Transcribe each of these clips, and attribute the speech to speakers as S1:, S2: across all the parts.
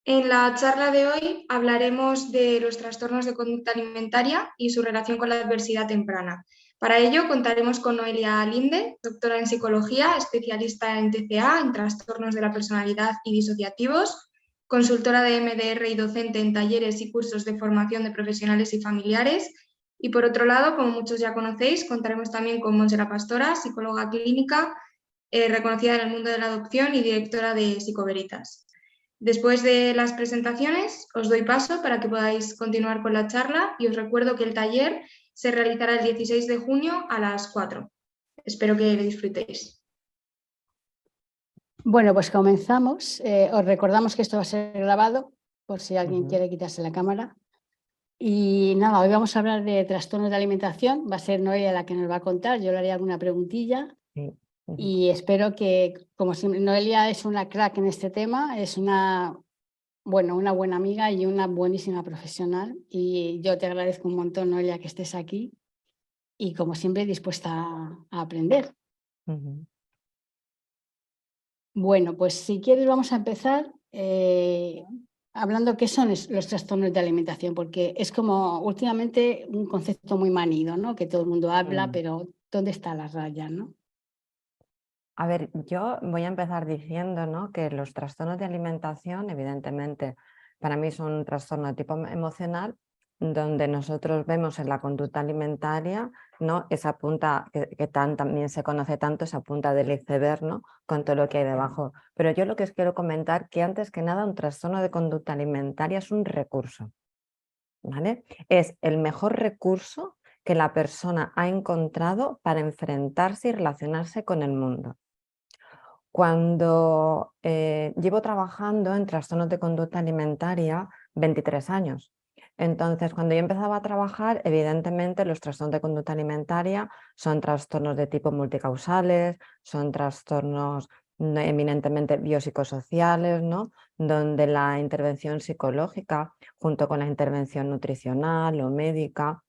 S1: En la charla de hoy hablaremos de los trastornos de conducta alimentaria y su relación con la adversidad temprana. Para ello contaremos con Noelia Linde, doctora en psicología, especialista en TCA, en trastornos de la personalidad y disociativos, consultora de MDR y docente en talleres y cursos de formación de profesionales y familiares. Y por otro lado, como muchos ya conocéis, contaremos también con Montserrat Pastora, psicóloga clínica, reconocida en el mundo de la adopción y directora de Psicoveritas. Después de las presentaciones, os doy paso para que podáis continuar con la charla y os recuerdo que el taller se realizará el 16 de junio a las 4. Espero que lo disfrutéis.
S2: Bueno, pues comenzamos. Os recordamos que esto va a ser grabado, por si alguien quiere quitarse la cámara. Y nada, hoy vamos a hablar de trastornos de alimentación. Va a ser Noelia la que nos va a contar. Yo le haré alguna preguntilla.
S3: Sí.
S2: Y espero que, como siempre, Noelia es una crack en este tema, es una buena amiga y una buenísima profesional. Y yo te agradezco un montón, Noelia, que estés aquí y, como siempre, dispuesta a aprender. Bueno, pues si quieres vamos a empezar hablando qué son los trastornos de alimentación, porque es como últimamente un concepto muy manido, ¿no? Que todo el mundo habla, pero ¿dónde está la raya, no?
S3: A ver, yo voy a empezar diciendo, ¿no?, que los trastornos de alimentación, evidentemente, para mí son un trastorno de tipo emocional, donde nosotros vemos en la conducta alimentaria, ¿no?, esa punta que también se conoce tanto, esa punta del iceberg, ¿no?, con todo lo que hay debajo. Pero yo lo que os quiero comentar que antes que nada un trastorno de conducta alimentaria es un recurso, ¿vale? Es el mejor recurso que la persona ha encontrado para enfrentarse y relacionarse con el mundo. Cuando llevo trabajando en trastornos de conducta alimentaria 23 años. Entonces, cuando yo empezaba a trabajar, evidentemente los trastornos de conducta alimentaria son trastornos de tipo multicausales, son trastornos eminentemente biopsicosociales, ¿no?, donde la intervención psicológica, junto con la intervención nutricional o médica,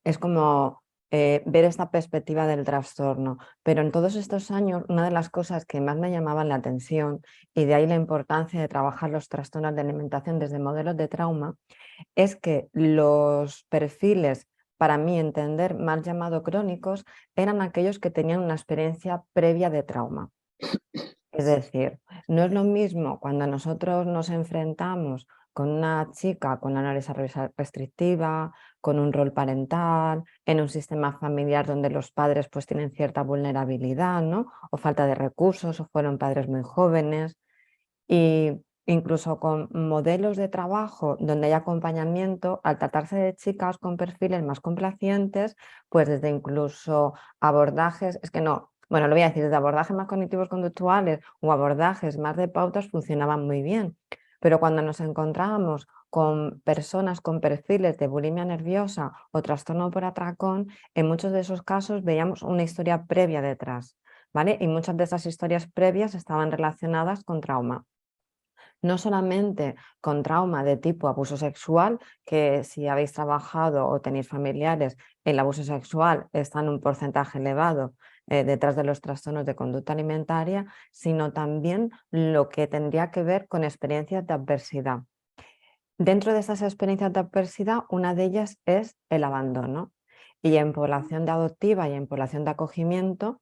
S3: es como ver esta perspectiva del trastorno. Pero en todos estos años, una de las cosas que más me llamaban la atención, y de ahí la importancia de trabajar los trastornos de alimentación desde modelos de trauma, es que los perfiles, para mí entender, mal llamados crónicos, eran aquellos que tenían una experiencia previa de trauma. Es decir, no es lo mismo cuando nosotros nos enfrentamos con una chica con anorexia restrictiva, con un rol parental, en un sistema familiar donde los padres pues tienen cierta vulnerabilidad, ¿no?, o falta de recursos, o fueron padres muy jóvenes, y incluso con modelos de trabajo donde hay acompañamiento, al tratarse de chicas con perfiles más complacientes, pues desde incluso abordajes, lo voy a decir, desde abordajes más cognitivos conductuales o abordajes más de pautas funcionaban muy bien. Pero cuando nos encontrábamos con personas con perfiles de bulimia nerviosa o trastorno por atracón, en muchos de esos casos veíamos una historia previa detrás, ¿vale? Y muchas de esas historias previas estaban relacionadas con trauma. No solamente con trauma de tipo abuso sexual, que si habéis trabajado o tenéis familiares, el abuso sexual está en un porcentaje elevado detrás de los trastornos de conducta alimentaria, sino también lo que tendría que ver con experiencias de adversidad. Dentro de esas experiencias de adversidad, una de ellas es el abandono. Y en población de adoptiva y en población de acogimiento,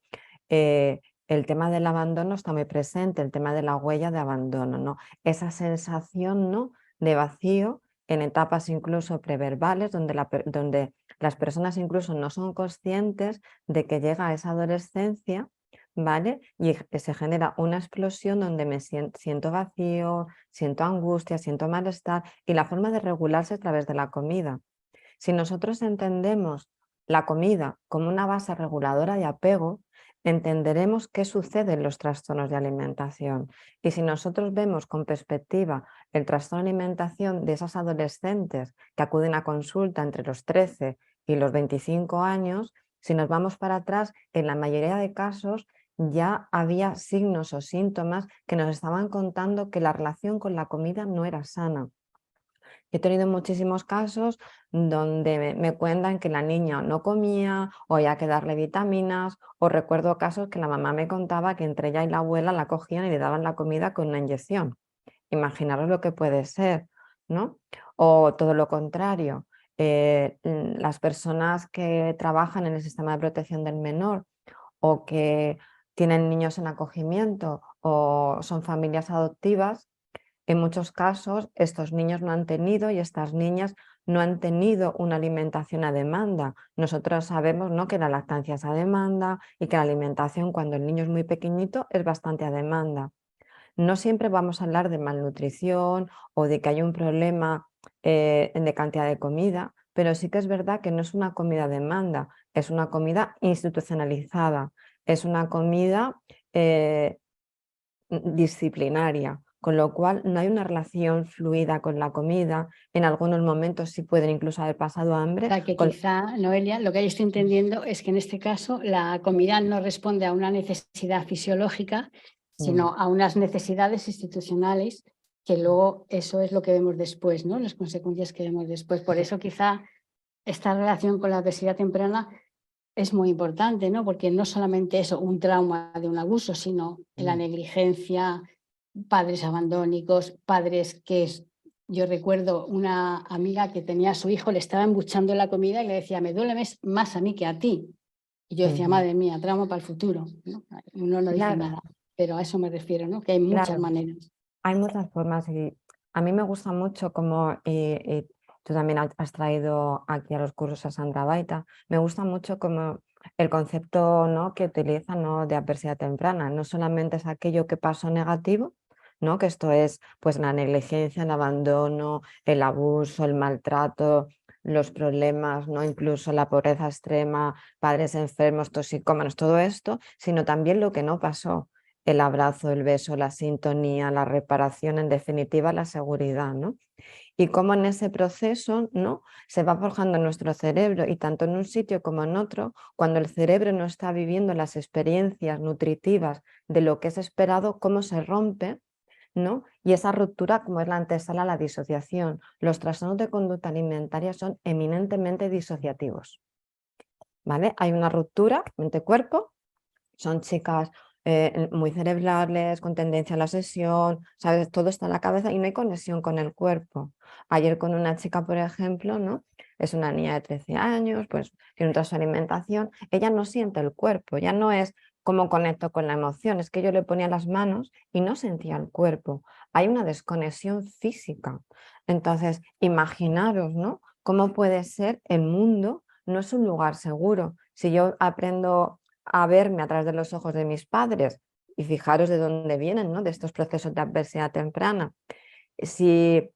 S3: el tema del abandono está muy presente, el tema de la huella de abandono, ¿no? Esa sensación, ¿no?, de vacío en etapas incluso preverbales, donde las personas incluso no son conscientes de que llega a esa adolescencia, ¿vale? Y se genera una explosión donde me siento vacío, siento angustia, siento malestar, y la forma de regularse a través de la comida. Si nosotros entendemos la comida como una base reguladora de apego, entenderemos qué sucede en los trastornos de alimentación. Y si nosotros vemos con perspectiva el trastorno de alimentación de esas adolescentes que acuden a consulta entre los 13 y los 25 años, si nos vamos para atrás, en la mayoría de casos ya había signos o síntomas que nos estaban contando que la relación con la comida no era sana. He tenido muchísimos casos donde me cuentan que la niña no comía o había que darle vitaminas, o recuerdo casos que la mamá me contaba que entre ella y la abuela la cogían y le daban la comida con una inyección. Imaginaros lo que puede ser, ¿no? O todo lo contrario, las personas que trabajan en el sistema de protección del menor o que tienen niños en acogimiento o son familias adoptivas, en muchos casos estos niños no han tenido y estas niñas no han tenido una alimentación a demanda. Nosotros sabemos, ¿no?, que la lactancia es a demanda y que la alimentación cuando el niño es muy pequeñito es bastante a demanda. No siempre vamos a hablar de malnutrición o de que hay un problema de cantidad de comida, pero sí que es verdad que no es una comida a demanda, es una comida institucionalizada, es una comida eh, disciplinaria, con lo cual no hay una relación fluida con la comida. En algunos momentos sí pueden incluso haber pasado
S2: O
S3: hambre.
S2: sea, que quizá, Noelia, lo que yo estoy entendiendo es que en este caso la comida no responde a una necesidad fisiológica, sino a unas necesidades institucionales, que luego eso es lo que vemos después, ¿no? Las consecuencias que vemos después. Por eso quizá esta relación con la adversidad temprana es muy importante, ¿no? Porque no solamente eso, un trauma de un abuso, sino la negligencia, padres abandónicos, padres que yo recuerdo una amiga que tenía a su hijo, le estaba embuchando la comida y le decía, me duele más a mí que a ti. Y yo decía, madre mía, trauma para el futuro, ¿no? Uno no dice
S3: Claro,
S2: nada, pero a eso me refiero, ¿no? Que hay muchas
S3: claro.
S2: maneras.
S3: Hay muchas formas y a mí me gusta mucho como tú también has traído aquí a los cursos a Sandra Baita, me gusta mucho como el concepto, ¿no?, que utiliza, ¿no?, de adversidad temprana. No solamente es aquello que pasó negativo, ¿no?, que esto es pues la negligencia, el abandono, el abuso, el maltrato, los problemas, ¿no?, incluso la pobreza extrema, padres enfermos, toxicómanos, todo esto, sino también lo que no pasó. El abrazo, el beso, la sintonía, la reparación, en definitiva, la seguridad, ¿no? Y cómo en ese proceso, ¿no?, se va forjando nuestro cerebro y tanto en un sitio como en otro, cuando el cerebro no está viviendo las experiencias nutritivas de lo que es esperado, cómo se rompe, ¿no? Y esa ruptura, como es la antesala a la disociación. Los trastornos de conducta alimentaria son eminentemente disociativos, ¿vale? Hay una ruptura mente-cuerpo. Son chicas muy cerebrales, con tendencia a la obsesión, ¿sabes? Todo está en la cabeza y no hay conexión con el cuerpo. Ayer con una chica, por ejemplo, ¿no? Es una niña de 13 años, pues tiene toda su alimentación, ella no siente el cuerpo, ya no es cómo conecto con la emoción, es que yo le ponía las manos y no sentía el cuerpo. Hay una desconexión física. Entonces, imaginaros, ¿no?, cómo puede ser el mundo, no es un lugar seguro. Si yo aprendo a verme a través de los ojos de mis padres, y fijaros de dónde vienen, ¿no?, de estos procesos de adversidad temprana. Si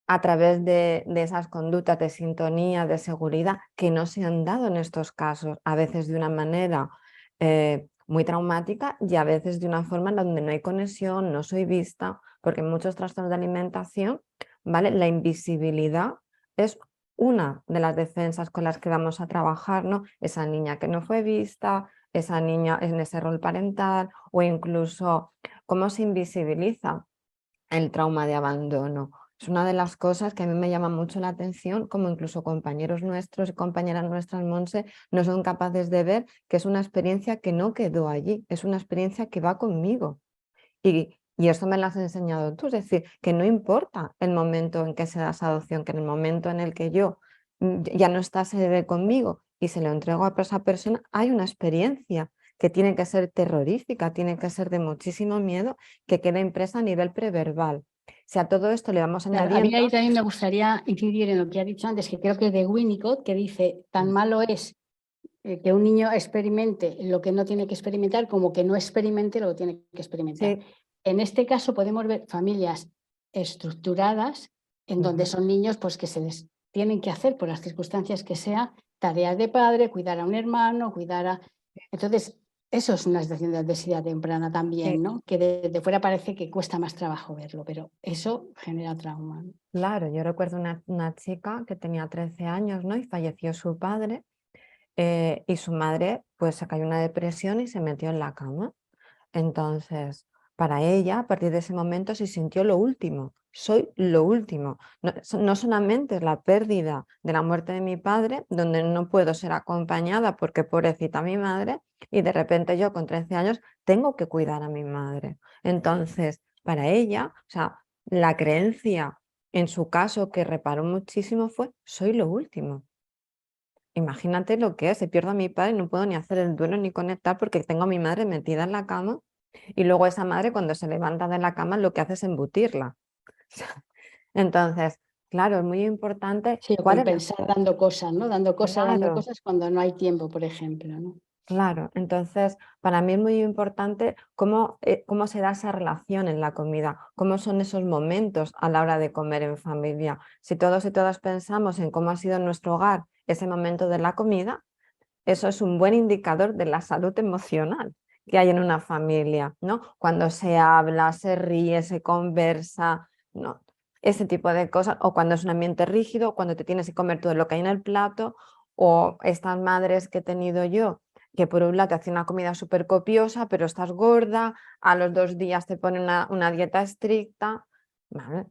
S3: a través de esas conductas de sintonía, de seguridad, que no se han dado en estos casos, a veces de una manera muy traumática y a veces de una forma en donde no hay conexión, no soy vista, porque en muchos trastornos de alimentación, ¿vale?, la invisibilidad es una de las defensas con las que vamos a trabajar, ¿no? Esa niña que no fue vista, esa niña en ese rol parental o incluso cómo se invisibiliza el trauma de abandono. Es una de las cosas que a mí me llama mucho la atención, como incluso compañeros nuestros y compañeras nuestras, Monse, no son capaces de ver que es una experiencia que no quedó allí, es una experiencia que va conmigo. Y esto me lo has enseñado tú, es decir, que no importa el momento en que se da esa adopción, que en el momento en el que yo ya no está ese bebé conmigo y se lo entrego a esa persona, hay una experiencia que tiene que ser terrorífica, tiene que ser de muchísimo miedo, que queda impresa a nivel preverbal. Si a todo esto le vamos
S2: Claro, a mí
S3: añadiendo...
S2: ahí también me gustaría incidir en lo que ha dicho antes, que creo que es de Winnicott, que dice, tan malo es que un niño experimente lo que no tiene que experimentar como que no experimente lo que tiene que experimentar.
S3: Sí.
S2: En este caso podemos ver familias estructuradas en donde son niños pues, que se les tienen que hacer, por las circunstancias que sea, tareas de padre, cuidar a un hermano, cuidar a... Entonces, eso es una situación de adversidad temprana también,
S3: Sí.
S2: ¿no? Que desde fuera parece que cuesta más trabajo verlo, pero eso genera trauma, ¿no?
S3: Claro, yo recuerdo una chica que tenía 13 años, ¿no?, y falleció su padre. Y su madre pues se cayó en una depresión y se metió en la cama. Entonces, para ella, a partir de ese momento se sintió lo último, soy lo último. No, no solamente es la pérdida de la muerte de mi padre, donde no puedo ser acompañada porque pobrecita mi madre, y de repente yo con 13 años tengo que cuidar a mi madre. Entonces, para ella, o sea, la creencia, en su caso, que reparó muchísimo fue, soy lo último. Imagínate lo que es, si pierdo a mi padre no puedo ni hacer el duelo ni conectar porque tengo a mi madre metida en la cama y luego esa madre cuando se levanta de la cama lo que hace es embutirla. Entonces, claro, es muy importante
S2: Sí, o
S3: cuál es la...
S2: compensar dando cosas, ¿no? Dando
S3: Claro,
S2: cosas cuando no hay tiempo, por ejemplo, ¿no?
S3: claro. Entonces, para mí es muy importante cómo se da esa relación en la comida, cómo son esos momentos a la hora de comer en familia. Si todos y todas pensamos en cómo ha sido en nuestro hogar ese momento de la comida, eso es un buen indicador de la salud emocional que hay en una familia, ¿no? Cuando se habla, se ríe, se conversa, ¿no? Ese tipo de cosas, o cuando es un ambiente rígido, cuando te tienes que comer todo lo que hay en el plato, o estas madres que he tenido yo, que por un lado te hacen una comida súper copiosa, pero estás gorda, a los 2 días te ponen una dieta estricta, ¿vale?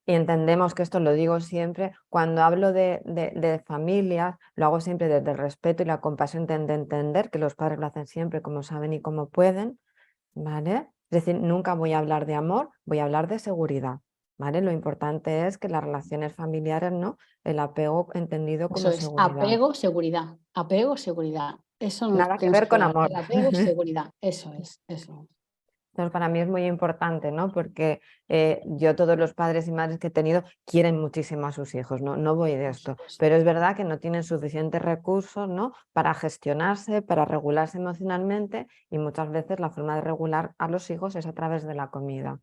S3: Y entendemos que esto lo digo siempre, cuando hablo de familias, lo hago siempre desde el respeto y la compasión de entender que los padres lo hacen siempre como saben y como pueden, ¿vale? Es decir, nunca voy a hablar de amor, voy a hablar de seguridad, ¿vale? Lo importante es que las relaciones familiares, ¿no? El apego entendido
S2: Eso
S3: como
S2: es
S3: seguridad.
S2: apego, seguridad. Apego, seguridad. Eso no
S3: Nada que
S2: tenemos
S3: ver
S2: que
S3: con
S2: olvidar.
S3: amor.
S2: El apego, seguridad. Eso es, eso.
S3: Entonces, para mí es muy importante, ¿no? Porque yo, todos los padres y madres que he tenido quieren muchísimo a sus hijos, ¿no? No voy de
S2: Por
S3: esto,
S2: supuesto.
S3: pero es verdad que no tienen suficientes recursos, ¿no? Para gestionarse, para regularse emocionalmente y muchas veces la forma de regular a los hijos es a través de la comida.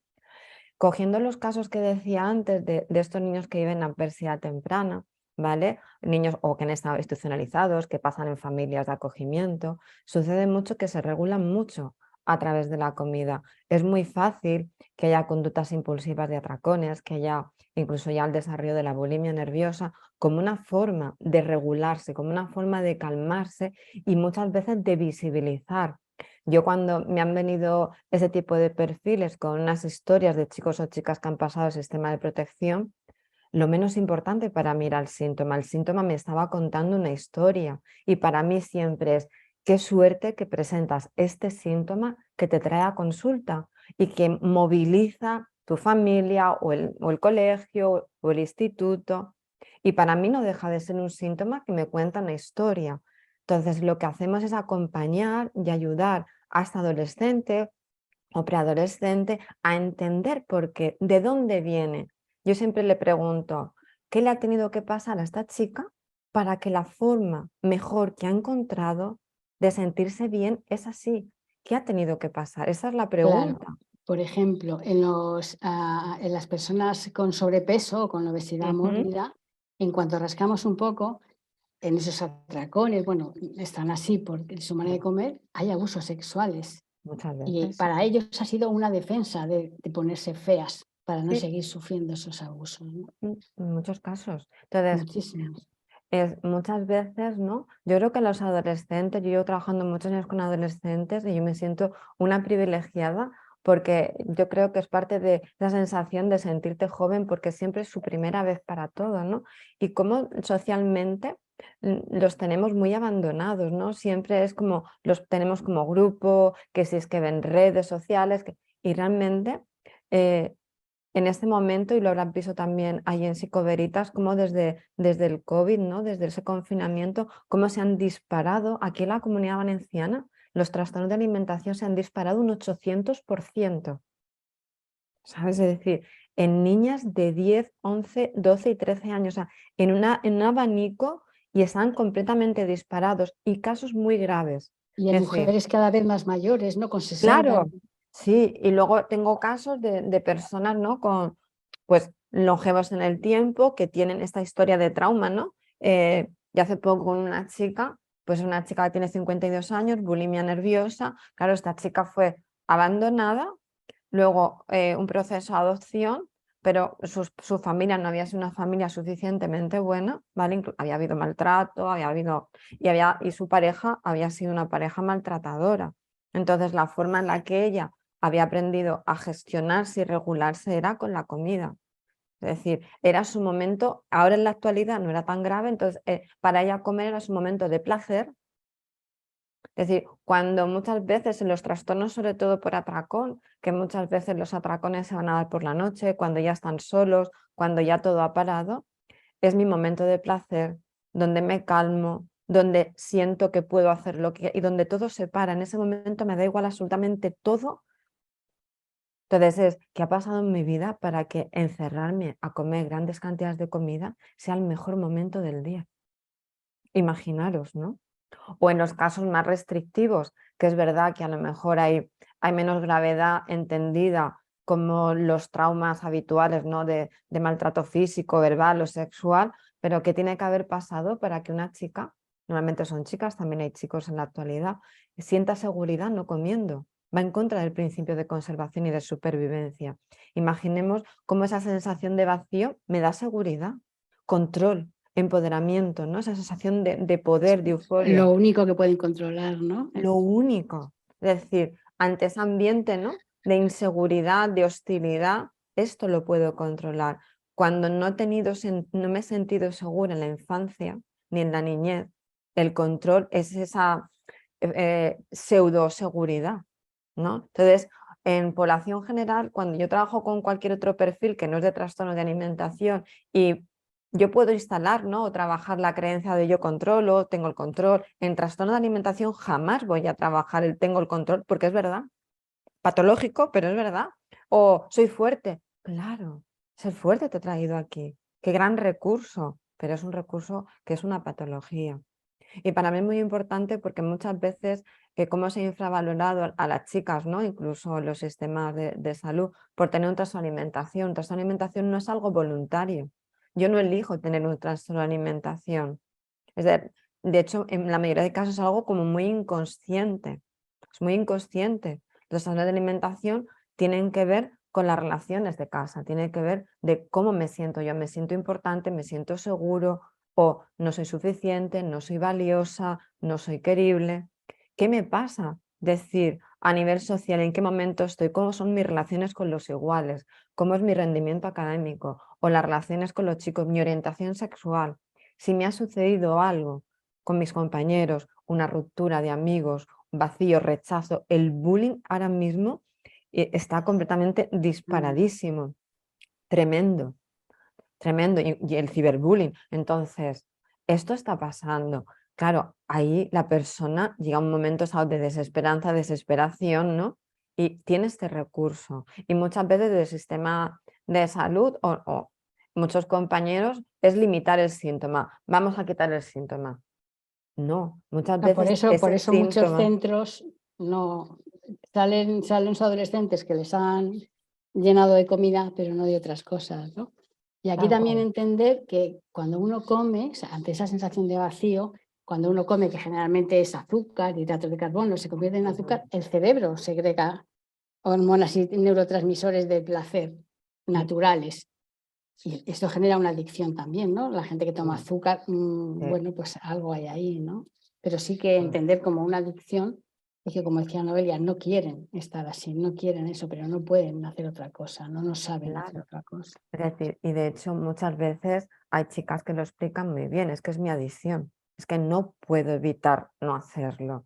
S3: Cogiendo los casos que decía antes de estos niños que viven adversidad temprana, ¿vale? Niños o que han estado institucionalizados, que pasan en familias de acogimiento, sucede mucho que se regulan mucho a través de la comida. Es muy fácil que haya conductas impulsivas de atracones, que haya incluso ya el desarrollo de la bulimia nerviosa, como una forma de regularse, como una forma de calmarse y muchas veces de visibilizar. Yo cuando me han venido ese tipo de perfiles con unas historias de chicos o chicas que han pasado el sistema de protección, lo menos importante para mí era el síntoma. El síntoma me estaba contando una historia y para mí siempre es qué suerte que presentas este síntoma que te trae a consulta y que moviliza tu familia o el colegio o el instituto. Y para mí no deja de ser un síntoma que me cuenta una historia. Entonces, lo que hacemos es acompañar y ayudar a esta adolescente o preadolescente a entender por qué, de dónde viene. Yo siempre le pregunto, ¿qué le ha tenido que pasar a esta chica para que la forma mejor que ha encontrado de sentirse bien es así? ¿Qué ha tenido que pasar? Esa es la
S2: Claro.
S3: pregunta.
S2: Por ejemplo, en las personas con sobrepeso o con obesidad
S3: Ujú.
S2: mórbida, en cuanto rascamos un poco, en esos atracones, bueno, están así por su manera de comer, hay abusos sexuales.
S3: Muchas
S2: Y
S3: veces.
S2: para ellos ha sido una defensa de ponerse feas para no
S3: Sí,
S2: seguir sufriendo esos abusos, ¿no?
S3: en muchos casos. Entonces,
S2: Muchísimos.
S3: es muchas veces, ¿no? Yo creo que los adolescentes, yo llevo trabajando muchos años con adolescentes y yo me siento una privilegiada porque yo creo que es parte de la sensación de sentirte joven porque siempre es su primera vez para todo, ¿no? Y cómo socialmente los tenemos muy abandonados, ¿no? Siempre es como los tenemos como grupo, que si es que ven redes sociales, y realmente eh, en este momento, y lo habrán visto también ahí en Psicoveritas, como desde el COVID, ¿no? Desde ese confinamiento, cómo se han disparado aquí en la Comunidad Valenciana, los trastornos de alimentación se han disparado un 800%, ¿sabes? Es decir, en niñas de 10, 11, 12 y 13 años, o sea, en un abanico y están completamente disparados y casos muy graves.
S2: Y en
S3: Es decir,
S2: mujeres cada vez más mayores, ¿no? Con 60.
S3: claro, sí, y luego tengo casos de personas, ¿no? Con, pues, longevos en el tiempo, que tienen esta historia de trauma, ¿no? Y hace poco con una chica, pues una chica que tiene 52 años, bulimia nerviosa, claro, esta chica fue abandonada, luego un proceso de adopción, pero su familia no había sido una familia suficientemente buena, ¿vale? Había habido maltrato, y su pareja había sido una pareja maltratadora. Entonces, la forma en la que ella había aprendido a gestionarse y regularse era con la comida. Es decir, era su momento, ahora en la actualidad no era tan grave, entonces para ella comer era su momento de placer Es decir, cuando muchas veces en los trastornos, sobre todo por atracón, que muchas veces los atracones se van a dar por la noche, cuando ya están solos, cuando ya todo ha parado, es mi momento de placer, donde me calmo, donde siento que puedo hacer lo que... y donde todo se para. En ese momento me da igual absolutamente todo. Entonces es, ¿qué ha pasado en mi vida para que encerrarme a comer grandes cantidades de comida sea el mejor momento del día? Imaginaros, ¿no? O en los casos más restrictivos, que es verdad que a lo mejor hay menos gravedad entendida como los traumas habituales, ¿no? de maltrato físico, verbal o sexual, pero ¿qué tiene que haber pasado para que una chica, normalmente son chicas, también hay chicos en la actualidad, sienta seguridad no comiendo? Va en contra del principio de conservación y de supervivencia. Imaginemos cómo esa sensación de vacío me da seguridad, control, empoderamiento, ¿no? Esa sensación de poder, de euforia.
S2: Lo único que pueden controlar, ¿no?
S3: Lo único. Es decir, ante ese ambiente, ¿no? de inseguridad, de hostilidad, esto lo puedo controlar. Cuando no me he sentido segura en la infancia ni en la niñez, el control es esa pseudo seguridad, ¿no? Entonces, en población general, cuando yo trabajo con cualquier otro perfil que no es de trastorno de alimentación y yo puedo instalar, ¿no? o trabajar la creencia de yo controlo, tengo el control. En trastorno de alimentación jamás voy a trabajar el tengo el control, porque es verdad, patológico, pero es verdad. O soy fuerte, claro, ser fuerte te ha traído aquí. Qué gran recurso, pero es un recurso que es una patología. Y para mí es muy importante porque muchas veces cómo se ha infravalorado a las chicas, ¿no? incluso los sistemas de salud, por tener un trastorno de alimentación. Un trastorno de alimentación no es algo voluntario. Yo no elijo tener un trastorno de alimentación. De hecho, en la mayoría de casos es algo como muy inconsciente. Es muy inconsciente. Los trastornos de alimentación tienen que ver con las relaciones de casa, tienen que ver de cómo me siento yo. Me siento importante, me siento seguro, o no soy suficiente, no soy valiosa, no soy querible. ¿Qué me pasa? Decir, a nivel social, ¿en qué momento estoy? ¿Cómo son mis relaciones con los iguales? ¿Cómo es mi rendimiento académico? O las relaciones con los chicos, mi orientación sexual. Si me ha sucedido algo con mis compañeros, una ruptura de amigos, vacío, rechazo, el bullying ahora mismo está completamente disparadísimo. Tremendo. Tremendo, y el ciberbullying. Entonces, esto está pasando. Claro, ahí la persona llega a un momento de desesperanza, desesperación, ¿no? Y tiene este recurso. Y muchas veces del sistema de salud o muchos compañeros es limitar el síntoma. Vamos a quitar el síntoma. No, muchas veces
S2: Por
S3: ese
S2: eso muchos
S3: síntoma...
S2: centros no salen los adolescentes que les han llenado de comida, pero no de otras cosas, ¿no? Y aquí
S3: Tal
S2: también
S3: cual.
S2: entender que cuando uno come, o sea, ante esa sensación de vacío, cuando uno come, que generalmente es azúcar, hidratos de carbono, se convierte en azúcar, el cerebro segrega hormonas y neurotransmisores de placer naturales. Y esto genera una adicción también, ¿no? La gente que toma azúcar, bueno, pues algo hay ahí, ¿no? Pero sí que entender como una adicción es que, como decía Noelia, no quieren estar así, no quieren eso, pero no pueden hacer otra cosa, no saben hacer
S3: Claro.
S2: otra cosa.
S3: Es decir, y de hecho muchas veces hay chicas que lo explican muy bien, es que es mi adicción, es que no puedo evitar no hacerlo,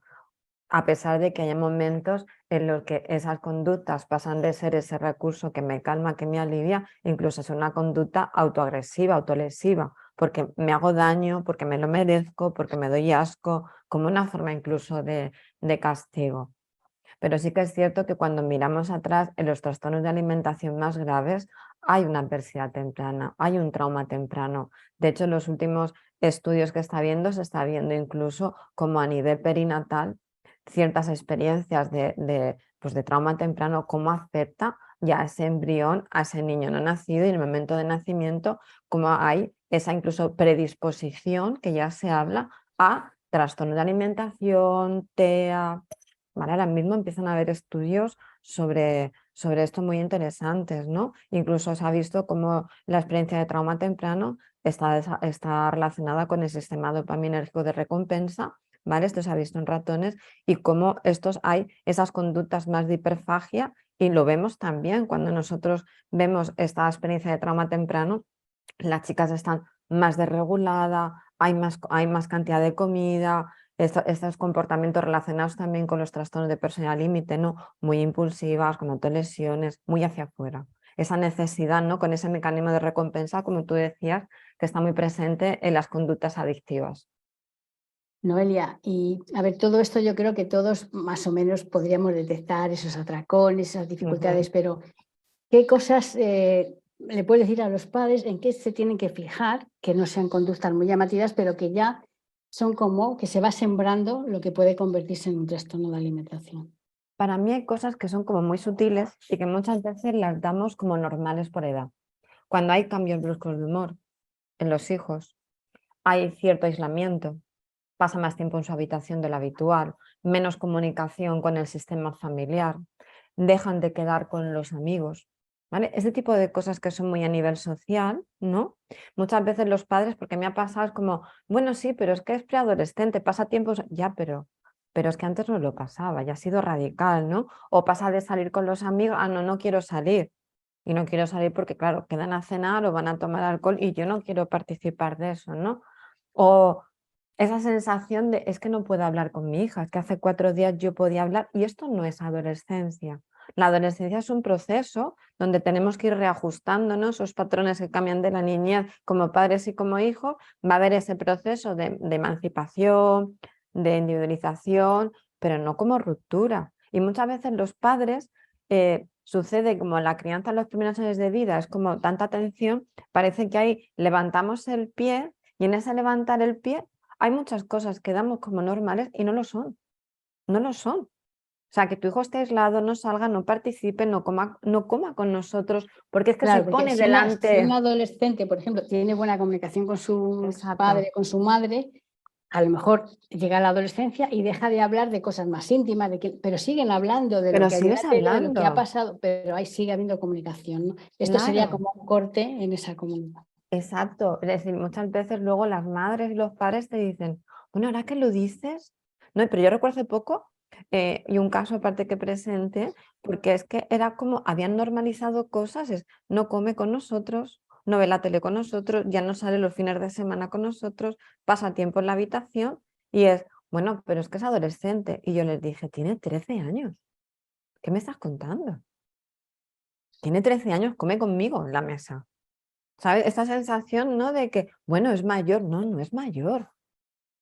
S3: a pesar de que haya momentos en los que esas conductas pasan de ser ese recurso que me calma, que me alivia, incluso es una conducta autoagresiva, autolesiva, porque me hago daño, porque me lo merezco, porque me doy asco, como una forma incluso de castigo. Pero sí que es cierto que cuando miramos atrás en los trastornos de alimentación más graves hay una adversidad temprana, hay un trauma temprano. De hecho, en los últimos estudios que se está viendo incluso como a nivel perinatal ciertas experiencias pues de trauma temprano, cómo afecta ya a ese embrión, a ese niño no nacido y en el momento de nacimiento, cómo hay esa incluso predisposición que ya se habla a trastorno de alimentación, TEA. ¿Vale? Ahora mismo empiezan a haber estudios sobre esto muy interesantes, ¿no? Incluso se ha visto cómo la experiencia de trauma temprano está relacionada con el sistema dopaminérgico de recompensa, ¿vale? Esto se ha visto en ratones y cómo hay esas conductas más de hiperfagia y lo vemos también cuando nosotros vemos esta experiencia de trauma temprano, las chicas están más desreguladas, hay más cantidad de comida, estos comportamientos relacionados también con los trastornos de personalidad límite, ¿no? Muy impulsivas, con autolesiones, muy hacia afuera. Esa necesidad, ¿no? Con ese mecanismo de recompensa, como tú decías, que está muy presente en las conductas adictivas.
S2: Noelia, y a ver, todo esto yo creo que todos más o menos podríamos detectar esos atracones, esas dificultades, pero ¿qué cosas le puedes decir a los padres en qué se tienen que fijar, que no sean conductas muy llamativas, pero que ya son como que se va sembrando lo que puede convertirse en un trastorno de alimentación?
S3: Para mí hay cosas que son como muy sutiles y que muchas veces las damos como normales por edad. Cuando hay cambios bruscos de humor en los hijos, hay cierto aislamiento, pasa más tiempo en su habitación de lo habitual, menos comunicación con el sistema familiar, dejan de quedar con los amigos, ¿vale? Ese tipo de cosas que son muy a nivel social, ¿no? Muchas veces los padres, porque me ha pasado, es como, bueno, sí, pero es que es preadolescente, pasa tiempo, ya, pero es que antes no lo pasaba, ya ha sido radical, ¿no? O pasa de salir con los amigos, no, no quiero salir. Y no quiero salir porque, claro, quedan a cenar o van a tomar alcohol y yo no quiero participar de eso, ¿no? O esa sensación de es que no puedo hablar con mi hija, es que hace 4 días yo podía hablar y esto no es adolescencia. La adolescencia es un proceso donde tenemos que ir reajustándonos, esos patrones que cambian de la niñez como padres y como hijos, va a haber ese proceso de emancipación, de individualización, pero no como ruptura. Y muchas veces los padres sucede como la crianza en los primeros años de vida, es como tanta atención, parece que ahí levantamos el pie y en ese levantar el pie hay muchas cosas que damos como normales y no lo son, no lo son. O sea, que tu hijo esté aislado, no salga, no participe, no coma con nosotros, porque es que se
S2: Claro, porque
S3: pone
S2: si un
S3: delante.
S2: adolescente, por ejemplo, tiene buena comunicación con su
S3: Exacto,
S2: padre, con su madre, a lo mejor llega a la adolescencia y deja de hablar de cosas más íntimas, pero siguen hablando de lo
S3: pero
S2: que ayer,
S3: sigues
S2: de lo que ha
S3: hablando,
S2: pasado, pero ahí sigue habiendo comunicación, ¿no? Esto sería
S3: claro,
S2: como un corte en esa comunicación.
S3: exacto. Es decir, muchas veces luego las madres y los padres te dicen, bueno, ahora que lo dices, no, pero yo recuerdo hace poco y un caso aparte que presente, porque es que era como habían normalizado cosas, es no come con nosotros, no ve la tele con nosotros, ya no sale los fines de semana con nosotros, pasa tiempo en la habitación y es, bueno, pero es que es adolescente. Y yo les dije, tiene 13 años, ¿qué me estás contando? Tiene 13 años, come conmigo en la mesa. ¿Sabes? Esta sensación, ¿no? De que, bueno, es mayor, no, no es mayor,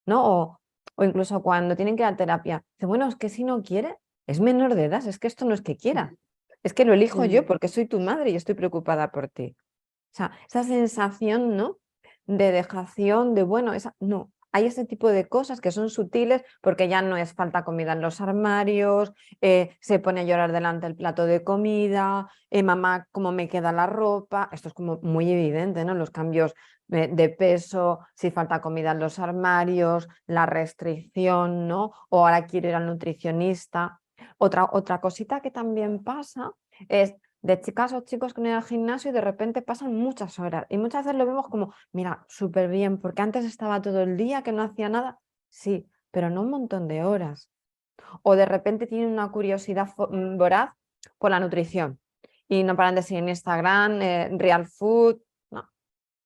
S3: ¿no? O incluso cuando tienen que ir a terapia, dice, bueno, es que si no quiere, es menor de edad, es que esto no es que quiera, es que lo elijo yo porque soy tu madre y estoy preocupada por ti. O sea, esa sensación, ¿no? De dejación, de bueno, no, hay ese tipo de cosas que son sutiles porque ya no es falta comida en los armarios, se pone a llorar delante del plato de comida, mamá, ¿cómo me queda la ropa? Esto es como muy evidente, ¿no? Los cambios de peso, si falta comida en los armarios, la restricción, ¿no? O ahora quiero ir al nutricionista. Otra cosita que también pasa es de chicas o chicos que no ir al gimnasio y de repente pasan muchas horas. Y muchas veces lo vemos como, mira, súper bien, porque antes estaba todo el día que no hacía nada. Sí, pero no un montón de horas. O de repente tienen una curiosidad voraz por la nutrición y no paran de seguir en Instagram, Real Food. No,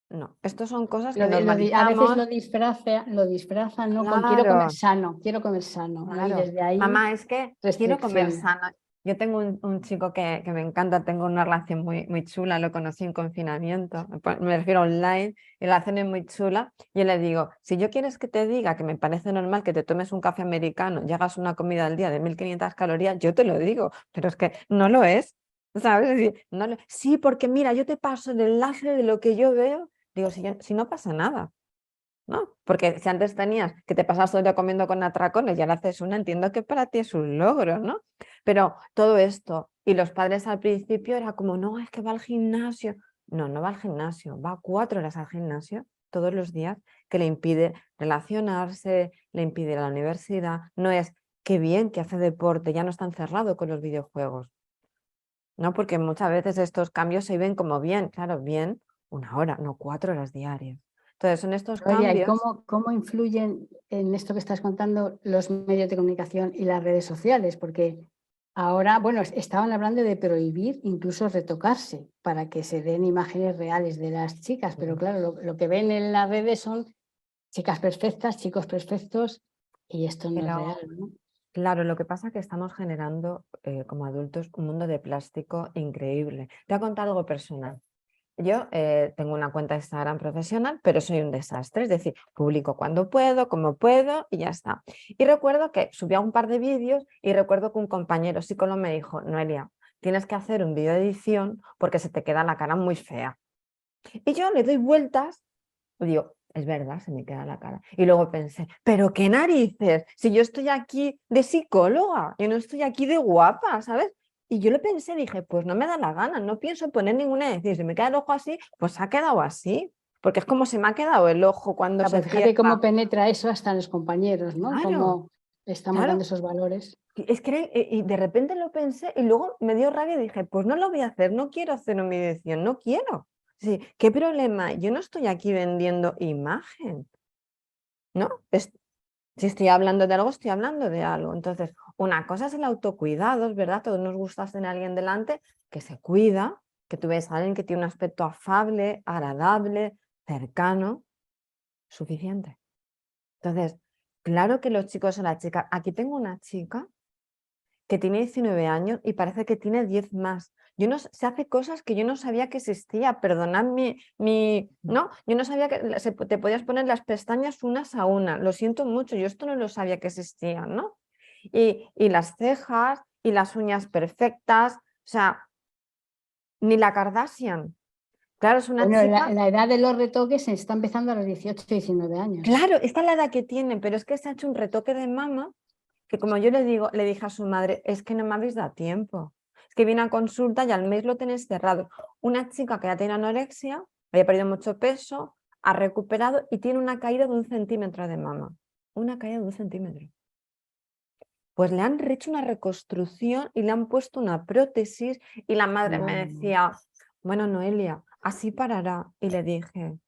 S3: no. Estos son cosas que
S2: A veces
S3: normalizamos.
S2: lo disfrazan, ¿no? Con
S3: Claro.
S2: quiero comer sano, ¿no? Y
S3: Claro,
S2: desde ahí
S3: mamá, es que quiero comer
S2: restricción.
S3: sano. Yo tengo un chico que me encanta, tengo una relación muy chula, lo conocí en confinamiento, me refiero online, y la relación es muy chula. Yo le digo, si yo quieres que te diga que me parece normal que te tomes un café americano y hagas una comida al día de 1500 calorías, yo te lo digo, pero es que no lo es, ¿sabes? Es decir, sí, porque mira, yo te paso el enlace de lo que yo veo, digo, si no pasa nada. ¿No? Porque si antes tenías que te pasas todo el día comiendo con atracones y ahora haces una, entiendo que para ti es un logro, ¿no? Pero todo esto, y los padres al principio era como, no, es que va al gimnasio. No, no va al gimnasio, va 4 horas al gimnasio todos los días, que le impide relacionarse, le impide ir a la universidad. No es, qué bien que hace deporte, ya no está encerrado con los videojuegos, ¿no? Porque muchas veces estos cambios se ven como bien, claro, bien, 1 hora, no 4 horas diarias. Entonces, son estos
S2: Noelia, ¿y
S3: cambios.
S2: cómo influyen en esto que estás contando los medios de comunicación y las redes sociales? Porque ahora, bueno, estaban hablando de prohibir incluso retocarse para que se den imágenes reales de las chicas, pero claro, lo que ven en las redes son chicas perfectas, chicos perfectos. Y esto no es
S3: Pero,
S2: real, ¿no?
S3: claro, lo que pasa es que estamos generando como adultos un mundo de plástico increíble. Te voy a contar algo personal. Yo tengo una cuenta de Instagram profesional, pero soy un desastre, es decir, publico cuando puedo, como puedo y ya está. Y recuerdo que subía un par de vídeos y recuerdo que un compañero psicólogo me dijo, Noelia, tienes que hacer un vídeo de edición porque se te queda la cara muy fea. Y yo le doy vueltas y digo, es verdad, se me queda la cara. Y luego pensé, pero qué narices, si yo estoy aquí de psicóloga, yo no estoy aquí de guapa, ¿sabes? Y yo lo pensé, dije, pues no me da la gana, no pienso poner ninguna decisión. Si me queda el ojo así, pues ha quedado así. Porque es como se me ha quedado el ojo cuando
S2: Claro,
S3: se
S2: pero fíjate cómo
S3: cierra.
S2: penetra eso hasta en los compañeros, ¿no?
S3: Claro,
S2: Cómo estamos dando
S3: claro.
S2: esos valores.
S3: Es que y de repente lo pensé y luego me dio rabia y dije, pues no lo voy a hacer, no quiero hacer una edición, no quiero. Sí, ¿qué problema? Yo no estoy aquí vendiendo imagen, ¿no? Si estoy hablando de algo, estoy hablando de algo. Entonces, una cosa es el autocuidado, es verdad, todos nos gusta tener a alguien delante que se cuida, que tú ves a alguien que tiene un aspecto afable, agradable, cercano, suficiente. Entonces, claro que los chicos o las chicas, aquí tengo una chica que tiene 19 años y parece que tiene 10 más. Yo no, se hace cosas que yo no sabía que existía, perdonad ¿no? Yo no sabía que te podías poner las pestañas unas a una, lo siento mucho, yo esto no lo sabía que existía, ¿no? Y las cejas y las uñas perfectas, o sea, ni la Kardashian. Claro, es una
S2: Bueno,
S3: chica,
S2: la edad de los retoques se está empezando a los 18, 19 años.
S3: claro, esta es la edad que tiene, pero es que se ha hecho un retoque de mama que como yo le digo, le dije a su madre, es que no me habéis dado tiempo. Es que viene a consulta y al mes lo tenéis cerrado. Una chica que ya tiene anorexia, había perdido mucho peso, ha recuperado y tiene una caída de 1 centímetro de mama. Una caída de 1 centímetro. Pues le han hecho una reconstrucción y le han puesto una prótesis y la madre me decía, bueno, Noelia, así parará. Y le dije,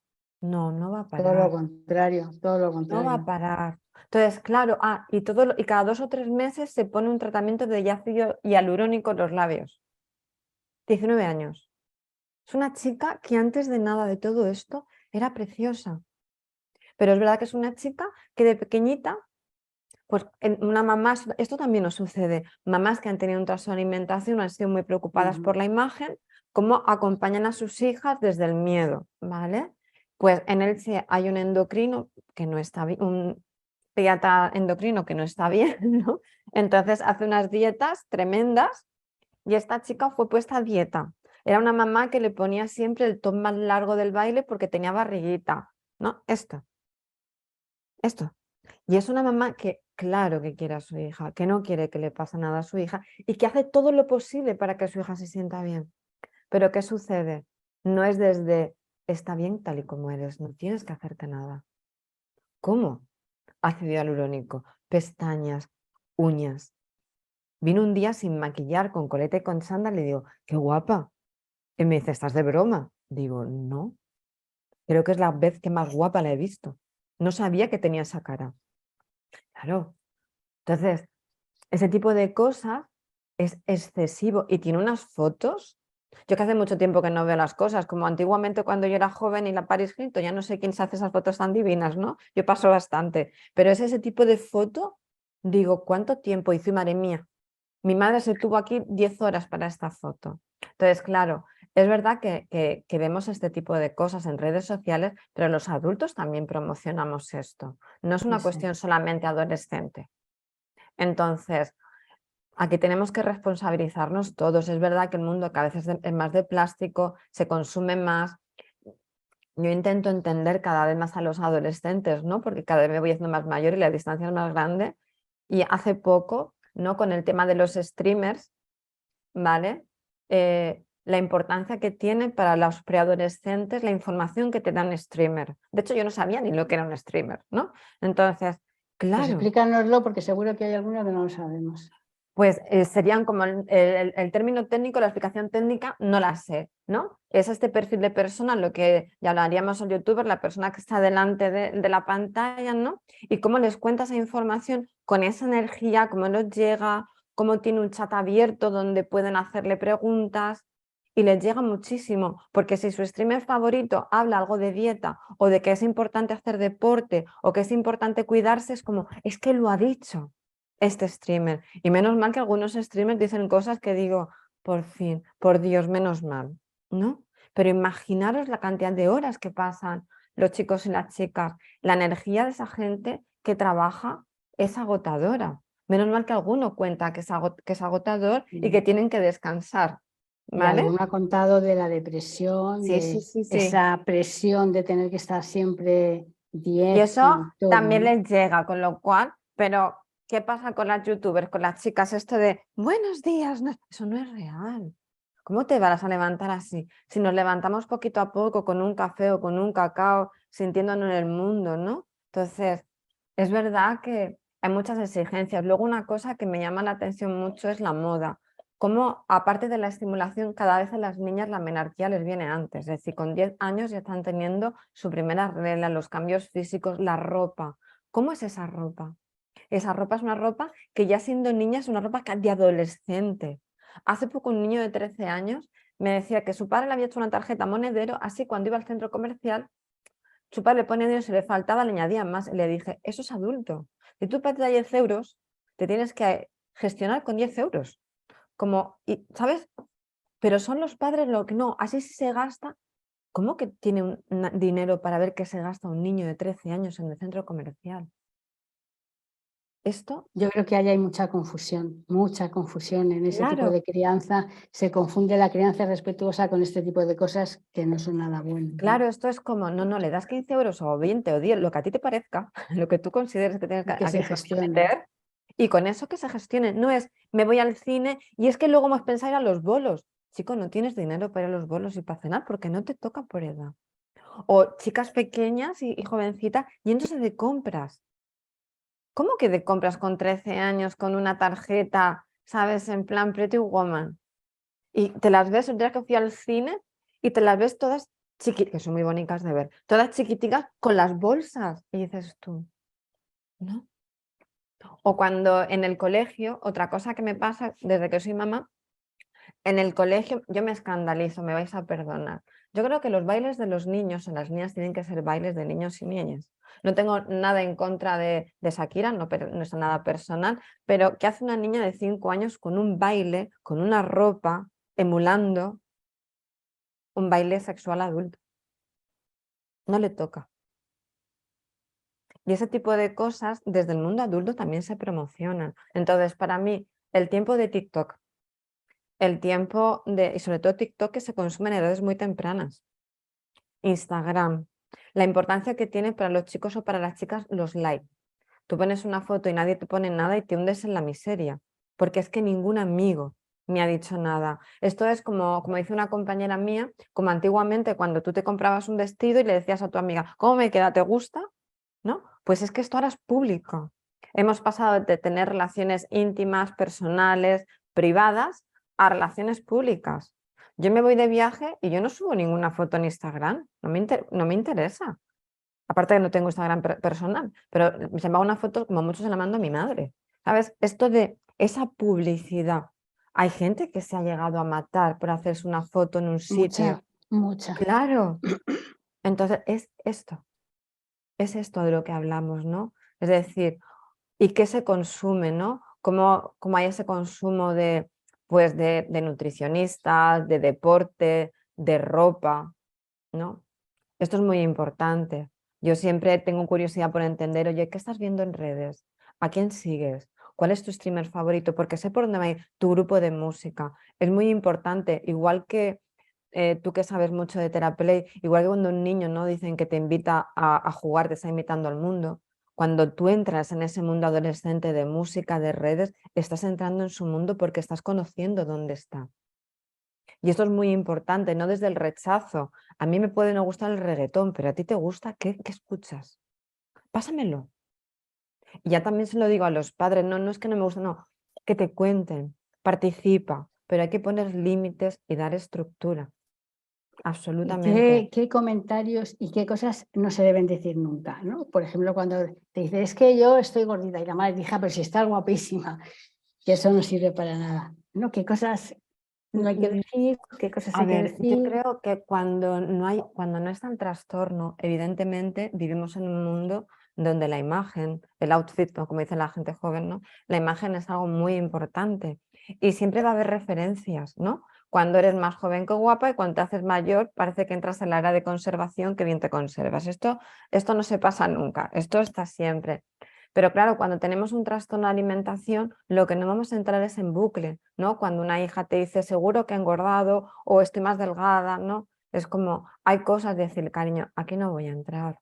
S3: no, no va a
S2: Todo lo
S3: parar.
S2: contrario, todo lo
S3: No va a
S2: contrario.
S3: parar. Entonces, claro, y cada 2 o 3 meses se pone un tratamiento de ácido hialurónico en los labios. 19 años. Es una chica que antes de nada de todo esto era preciosa. Pero es verdad que es una chica que de pequeñita, pues una mamá, esto también nos sucede, mamás que han tenido un trastorno de alimentación han sido muy preocupadas por la imagen, cómo acompañan a sus hijas desde el miedo, ¿vale? Pues en Elche hay un endocrino que no está bien, un pediatra endocrino que no está bien, ¿no? Entonces hace unas dietas tremendas y esta chica fue puesta a dieta. Era una mamá que le ponía siempre el top más largo del baile porque tenía barriguita, ¿no? Esto. Y es una mamá que, claro que quiere a su hija, que no quiere que le pase nada a su hija y que hace todo lo posible para que su hija se sienta bien. Pero ¿qué sucede? No es desde, está bien tal y como eres, no tienes que hacerte nada. ¿Cómo? Ácido hialurónico, pestañas, uñas. Vino un día sin maquillar, con coleta y con chándal, le digo, qué guapa. Y me dice, ¿estás de broma? Digo, no, creo que es la vez que más guapa la he visto. No sabía que tenía esa cara. Claro. Entonces, ese tipo de cosas es excesivo y tiene unas fotos. Yo que hace mucho tiempo que no veo las cosas, como antiguamente cuando yo era joven y la Paris Hilton, ya no sé quién se hace esas fotos tan divinas, ¿no? Yo paso bastante, pero es ese tipo de foto, digo, ¿cuánto tiempo hizo? Y madre mía, mi madre se tuvo aquí 10 horas para esta foto. Entonces, claro, es verdad que vemos este tipo de cosas en redes sociales, pero los adultos también promocionamos esto. No es una cuestión solamente adolescente. Entonces, aquí tenemos que responsabilizarnos todos. Es verdad que el mundo cada vez es más de plástico, se consume más. Yo intento entender cada vez más a los adolescentes, ¿no? Porque cada vez me voy haciendo más mayor y la distancia es más grande. Y hace poco, ¿no? Con el tema de los streamers, ¿vale? La importancia que tiene para los preadolescentes la información que te da un streamer. De hecho, yo no sabía ni lo que era un streamer, ¿no? Entonces,
S2: Pues
S3: claro.
S2: explícanoslo porque seguro que hay alguno que no lo sabemos.
S3: Pues serían como el término técnico, la explicación técnica, no la sé, ¿no? Es este perfil de persona, lo que ya hablaríamos al youtuber, la persona que está delante de la pantalla, ¿no? Y cómo les cuenta esa información con esa energía, cómo nos llega, cómo tiene un chat abierto donde pueden hacerle preguntas. y les llega muchísimo, porque si su streamer favorito habla algo de dieta o de que es importante hacer deporte o que es importante cuidarse, es como, es que lo ha dicho este streamer. Y menos mal que algunos streamers dicen cosas que digo, por fin, por Dios, menos mal, ¿no? Pero imaginaros la cantidad de horas que pasan los chicos y las chicas, la energía de esa gente que trabaja es agotadora. Menos mal que alguno cuenta que es agotador y que tienen que descansar,
S2: Y
S3: ¿vale?
S2: alguno ha contado de la depresión,
S3: Sí,
S2: de
S3: sí, sí, sí.
S2: esa presión de tener que estar siempre
S3: Y
S2: 10
S3: eso
S2: y todo,
S3: también
S2: ¿no?
S3: les llega, con lo cual, pero ¿qué pasa con las youtubers, con las chicas? Esto de buenos días, eso no es real. ¿Cómo te vas a levantar así? Si nos levantamos poquito a poco con un café o con un cacao, sintiéndonos en el mundo, ¿no? Entonces, es verdad que hay muchas exigencias. Luego una cosa que me llama la atención mucho es la moda. Cómo, aparte de la estimulación, cada vez a las niñas la menarquía les viene antes. Es decir, con 10 años ya están teniendo su primera regla, los cambios físicos, la ropa. ¿Cómo es esa ropa? Esa ropa es una ropa que ya siendo niña es una ropa de adolescente. Hace poco un niño de 13 años me decía que su padre le había hecho una tarjeta monedero, así cuando iba al centro comercial, su padre le ponía dinero, si le faltaba le añadían más. Y le dije, eso es adulto. Si tu padre te da 10 euros, te tienes que gestionar con 10 euros. Como, ¿sabes? Pero son los padres lo que no, así si se gasta. ¿Cómo que tiene dinero para ver qué se gasta un niño de 13 años en el centro comercial? Esto,
S2: Yo creo que ahí hay mucha confusión en ese tipo
S3: claro,
S2: de crianza. Se confunde la crianza respetuosa con este tipo de cosas que no son nada buenas, ¿no?
S3: claro, esto es como, no, le das 15 euros o 20 o 10, lo que a ti te parezca, lo que tú consideres que tienes
S2: Y que
S3: a
S2: se
S3: que
S2: gestione.
S3: comprometer, y con eso que se gestione. No es, me voy al cine y es que luego hemos pensado ir a los bolos. Chico, no tienes dinero para ir a los bolos y para cenar porque no te toca por edad. O chicas pequeñas y jovencitas yéndose de compras. ¿Cómo que de compras con 13 años con una tarjeta, sabes, en plan Pretty Woman? Y te las ves el día que fui al cine y te las ves todas chiquitas, que son muy bonitas de ver, todas chiquiticas con las bolsas. Y dices tú, ¿no? O cuando en el colegio, otra cosa que me pasa desde que soy mamá, en el colegio yo me escandalizo, me vais a perdonar. Yo creo que los bailes de los niños o las niñas tienen que ser bailes de niños y niñas. No tengo nada en contra de Shakira, no es nada personal, pero ¿qué hace una niña de 5 años con un baile, con una ropa, emulando un baile sexual adulto? No le toca. Y ese tipo de cosas desde el mundo adulto también se promocionan. Entonces, para mí, el tiempo de TikTok, el tiempo de, y sobre todo TikTok que se consume en edades muy tempranas, Instagram, la importancia que tiene para los chicos o para las chicas los likes. Tú pones una foto y nadie te pone nada y te hundes en la miseria, porque es que ningún amigo me ha dicho nada. Esto es como dice una compañera mía, como antiguamente cuando tú te comprabas un vestido y le decías a tu amiga, ¿cómo me queda? ¿Te gusta? ¿No? Pues es que esto ahora es público. Hemos pasado de tener relaciones íntimas, personales, privadas, a relaciones públicas. Yo me voy de viaje y yo no subo ninguna foto en Instagram, no me interesa. Aparte que no tengo Instagram personal, pero se me va una foto como mucho se la mando a mi madre. ¿Sabes? Esto de esa publicidad. Hay gente que se ha llegado a matar por hacerse una foto en un sitio.
S2: Mucha.
S3: Claro. Entonces es esto de lo que hablamos, ¿no? Es decir, ¿y qué se consume, no? ¿Cómo hay ese consumo pues de nutricionistas, de deporte, de ropa, ¿no? Esto es muy importante. Yo siempre tengo curiosidad por entender, oye, ¿qué estás viendo en redes? ¿A quién sigues? ¿Cuál es tu streamer favorito? Porque sé por dónde va a ir tu grupo de música. Es muy importante, igual que tú que sabes mucho de Teraplay, igual que cuando un niño no dicen que te invita a jugar, te está invitando al mundo. Cuando tú entras en ese mundo adolescente de música, de redes, estás entrando en su mundo porque estás conociendo dónde está. Y esto es muy importante, no desde el rechazo. A mí me puede no gustar el reggaetón, pero a ti te gusta, ¿qué escuchas? Pásamelo. Y ya también se lo digo a los padres, no es que no me guste, no, que te cuenten, participa, pero hay que poner límites y dar estructura. Absolutamente.
S2: ¿Qué comentarios y qué cosas no se deben decir nunca, ¿no? Por ejemplo, cuando te dice, es que yo estoy gordita y la madre dice, pero si estás guapísima, que eso no sirve para nada, ¿no? ¿Qué cosas no hay que decir, qué cosas
S3: A
S2: hay que
S3: ver, yo
S2: decir.
S3: creo que cuando no está el trastorno, evidentemente vivimos en un mundo donde la imagen, el outfit, ¿no? Como dice la gente joven, ¿no? La imagen es algo muy importante y siempre va a haber referencias, ¿no? Cuando eres más joven que guapa y cuando te haces mayor parece que entras en la era de conservación, que bien te conservas. Esto no se pasa nunca, esto está siempre. Pero claro, cuando tenemos un trastorno de alimentación, lo que no vamos a entrar es en bucle, ¿no? Cuando una hija te dice seguro que he engordado o estoy más delgada, ¿no? Es como, hay cosas de decir, cariño, aquí no voy a entrar,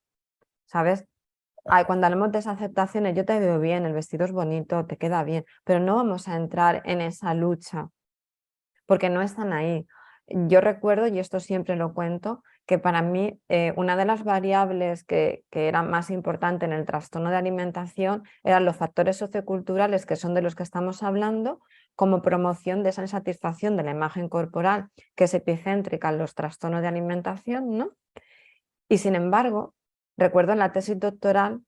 S3: ¿sabes? Ay, cuando hablamos de esa aceptación, yo te veo bien, el vestido es bonito, te queda bien, pero no vamos a entrar en esa lucha porque no están ahí. Yo recuerdo, y esto siempre lo cuento, que para mí una de las variables que era más importante en el trastorno de alimentación eran los factores socioculturales, que son de los que estamos hablando, como promoción de esa insatisfacción de la imagen corporal, que es epicéntrica en los trastornos de alimentación, ¿no? Y sin embargo, recuerdo en la tesis doctoral